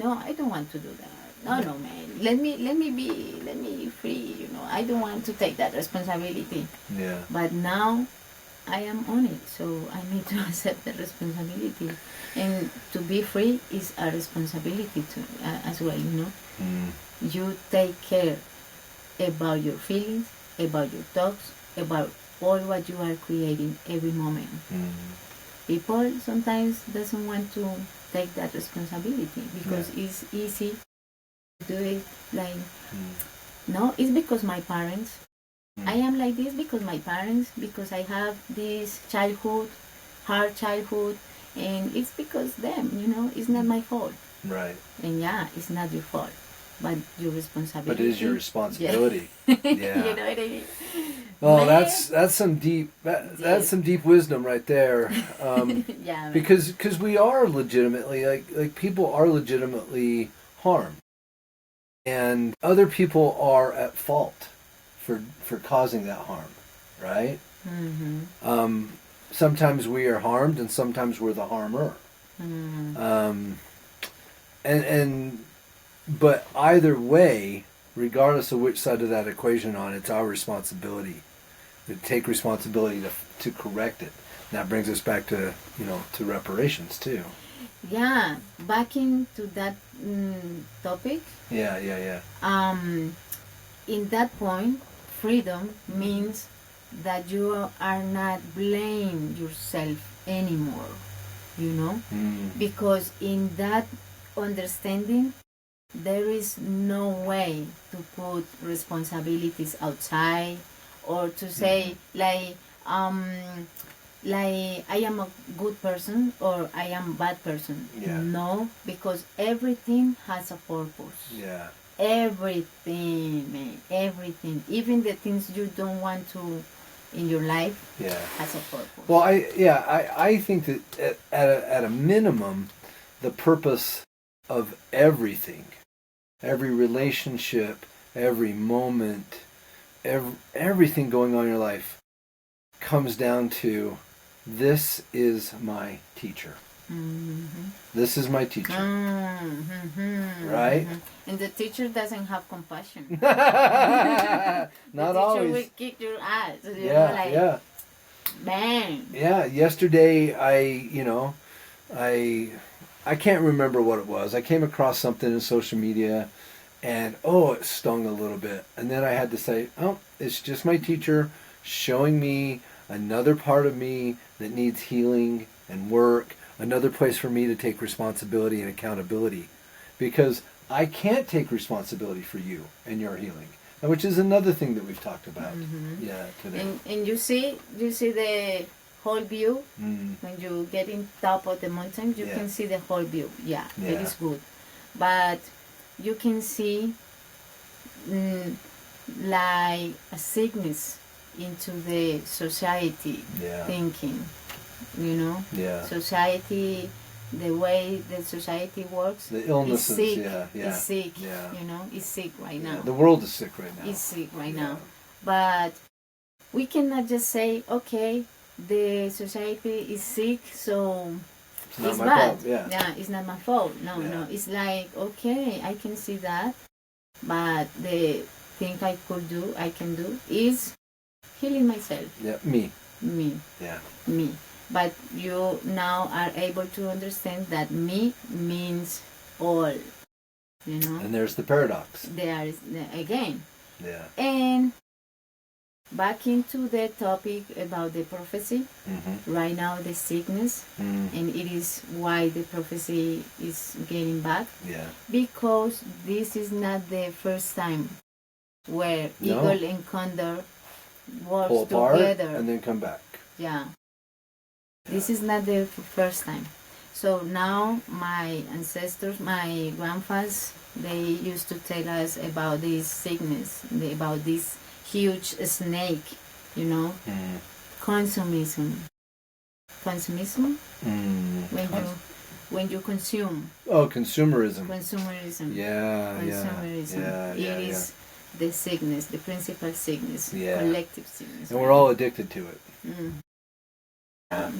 no, I don't want to do that. No, man, let me free, you know, I don't want to take that responsibility. But now, I am on it, so I need to accept the responsibility. And to be free is a responsibility too, as well, you know. You take care about your feelings, about your thoughts, about all what you are creating every moment. People sometimes doesn't want to take that responsibility because it's easy to do it like, no, it's because my parents, I am like this because my parents, because I have this childhood, hard childhood, and it's because them, you know, it's not my fault. Right. And it's not your fault, but your responsibility. But it is your responsibility. You know what I mean? Oh, that's some deep that's some deep wisdom right there. Because we are legitimately like people are legitimately harmed, and other people are at fault for causing that harm, right? Sometimes we are harmed, and sometimes we're the harmer. And But either way, regardless of which side of that equation on, it's our responsibility to take responsibility to correct it. And that brings us back to, to reparations too. Yeah, back into that topic. Yeah. In that point, freedom means that you are not blaming yourself anymore, because in that understanding, there is no way to put responsibilities outside or to say like I am a good person or I am a bad person. Yeah. No, because everything has a purpose. Yeah. Everything, man, everything, even the things you don't want to in your life, has a purpose. Well, I think that at a minimum, the purpose of everything, every relationship, every moment, everything going on in your life comes down to, this is my teacher. Mm-hmm. This is my teacher. Mm-hmm. Right? Mm-hmm. And the teacher doesn't have compassion. Not always. The teacher will kick your ass. Yeah. Bang. Yeah. Yesterday, I can't remember what it was. I came across something in social media, and it stung a little bit. And then I had to say, it's just my teacher showing me another part of me that needs healing and work, another place for me to take responsibility and accountability, because I can't take responsibility for you and your healing, which is another thing that we've talked about today. And you see the whole view. When you get in top of the mountain, you can see the whole view. It is good, but you can see like a sickness into the society thinking, society, the way the society works, the illnesses, is sick, is sick right now. The world is sick right now. It's sick right now. But we cannot just say, okay, the society is sick, so it's bad. Fault. It's not my fault. No. It's like, okay, I can see that, but the thing I can do is healing myself. Yeah, me. Yeah. Me. But you now are able to understand that me means all. And there's the paradox. There is, again. Yeah. And back into the topic about the prophecy. Right now, the sickness, and it is why the prophecy is getting back. Yeah. Because this is not the first time where eagle and condor work together and then come back. Yeah. This is not the first time. So now my ancestors, my grandfathers, they used to tell us about this sickness, about this huge snake, consumism. Consumism? When you consume. Oh, consumerism. Consumerism. Yeah. Consumerism. It is the sickness, the principal sickness, collective sickness. And we're all addicted to it.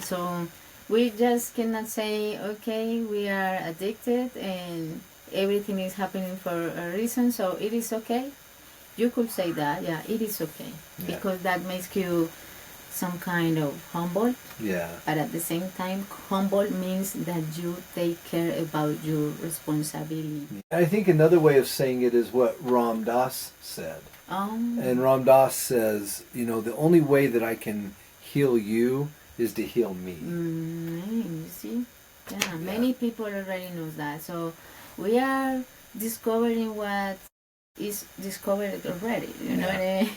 So we just cannot say, okay, we are addicted and everything is happening for a reason, so it is okay. You could say that, it is okay. Because that makes you some kind of humble. Yeah. But at the same time, humble means that you take care about your responsibility. I think another way of saying it is what Ram Dass said. And Ram Dass says, the only way that I can heal you is to heal me. You see? Many people already know that. So we are discovering what is discovered already. You know what I mean?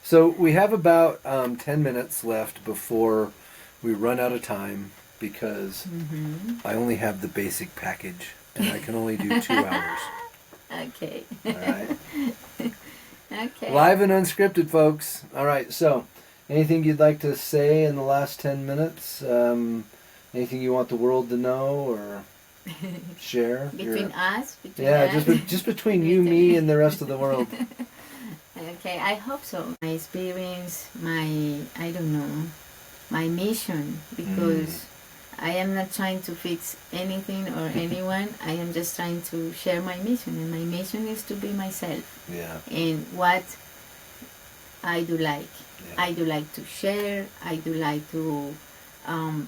So we have about 10 minutes left before we run out of time, because I only have the basic package and I can only do 2 hours. Okay. All right. Okay. Live and unscripted, folks. All right. So anything you'd like to say in the last 10 minutes? Anything you want the world to know or share? Between us? Just between you, me, and the rest of the world. Okay, I hope so. My experience, my mission, because I am not trying to fix anything or anyone. I am just trying to share my mission, and my mission is to be myself. Yeah. And what I do like. Yeah. I do like to share. I do like to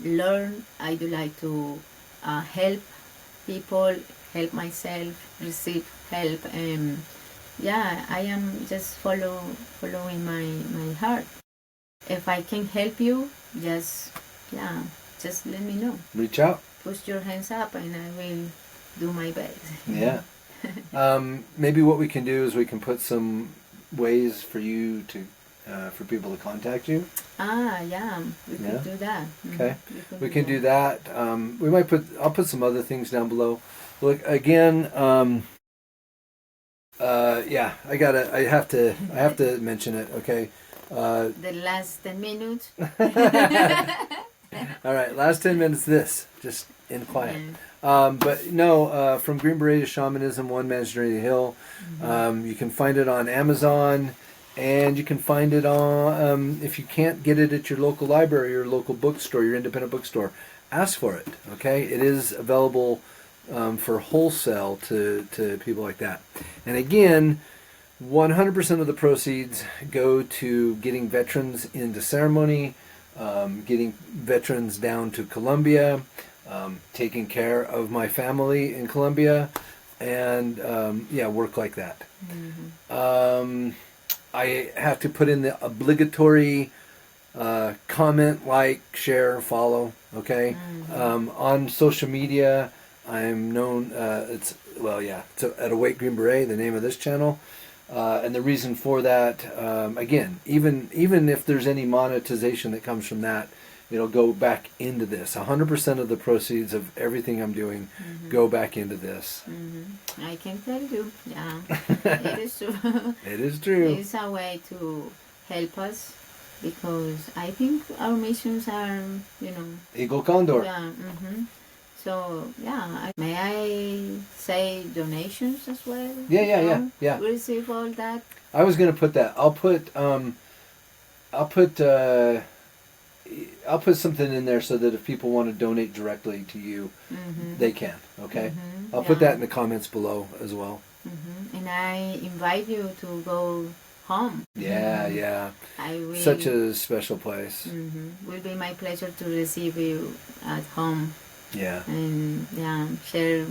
learn. I do like to help people, help myself, receive help. And yeah, I am just following my heart. If I can help you, just let me know. Reach out. Put your hands up, and I will do my best. Yeah. Maybe what we can do is we can put some ways for you to, for people to contact you. Yeah, we could do that. Okay, we can do that. We might I'll put some other things down below. Look again. Yeah, I have to mention it. Okay. The last 10 minutes. All right, last 10 minutes. This just in quiet. But no, from Green Beret to Shamanism, One Man's Journey to the Hill. You can find it on Amazon, and you can find it on, if you can't get it at your local library, your local bookstore, your independent bookstore, ask for it, okay? It is available for wholesale to people like that. And again, 100% of the proceeds go to getting veterans into ceremony, getting veterans down to Colombia, taking care of my family in Colombia, and work like that. I have to put in the obligatory comment, like, share, follow. Okay, on social media, I'm known. It's at Awake Green Beret, the name of this channel. And the reason for that, again, even if there's any monetization that comes from that, it'll go back into this. 100% of the proceeds of everything I'm doing go back into this. I can tell you, yeah, it is true. It is true. It's a way to help us, because I think our missions are, Eagle Condor. Yeah. So, may I say donations as well? Yeah. We receive all that. I was going to put that. I'll put something in there so that if people want to donate directly to you, they can. Okay. I'll put that in the comments below as well. And I invite you to go home. Yeah. I will. Such a special place. Will be my pleasure to receive you at home. Yeah. And share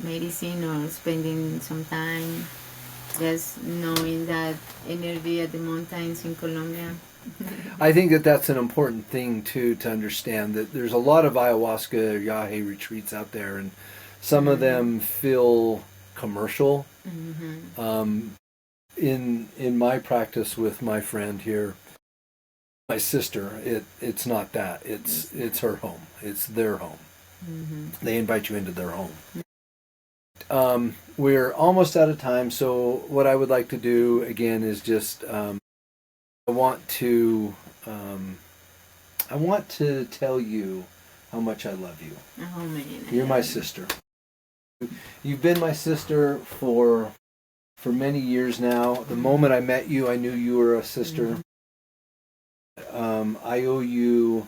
medicine, or spending some time just knowing that energy at the mountains in Colombia. I think that's an important thing too, to understand that there's a lot of ayahuasca or Yage retreats out there, and some of them feel commercial. In my practice with my friend here, my sister, it's not that. It's her home. It's their home. They invite you into their home. We're almost out of time, so what I would like to do again is just I want to tell you how much I love you. Oh man, you're my sister. You've been my sister for many years now. The moment I met you, I knew you were a sister. I owe you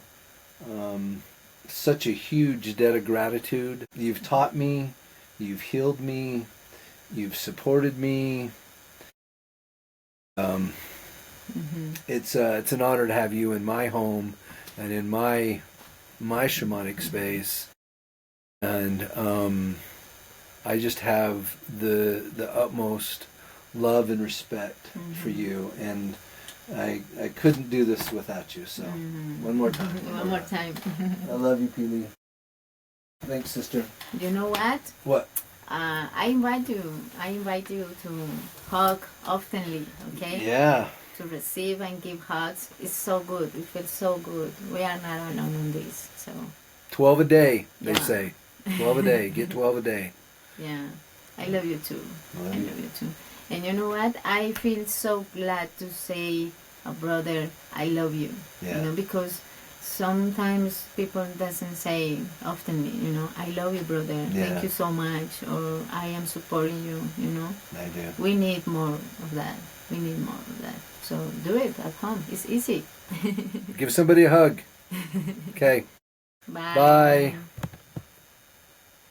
such a huge debt of gratitude. You've taught me, you've healed me, you've supported me. It's an honor to have you in my home and in my shamanic space, and I just have the utmost love and respect for you, and I couldn't do this without you. So one more time. One more time. I love you, Pili. Thanks, sister. You know what? What? I invite you to hug oftenly. Okay? Yeah. To receive and give hugs. It's so good. We feel so good. We are not alone in this. So 12 a day, they say. 12 a day. Get 12 a day. Yeah. I love you too. I love you too. And you know what? I feel so glad to say, brother, I love you. Yeah. Because sometimes people doesn't say often, I love you, brother. Yeah. Thank you so much. Or I am supporting you, I do. We need more of that. We need more of that. So do it at home. It's easy. Give somebody a hug. Okay. Bye. Bye.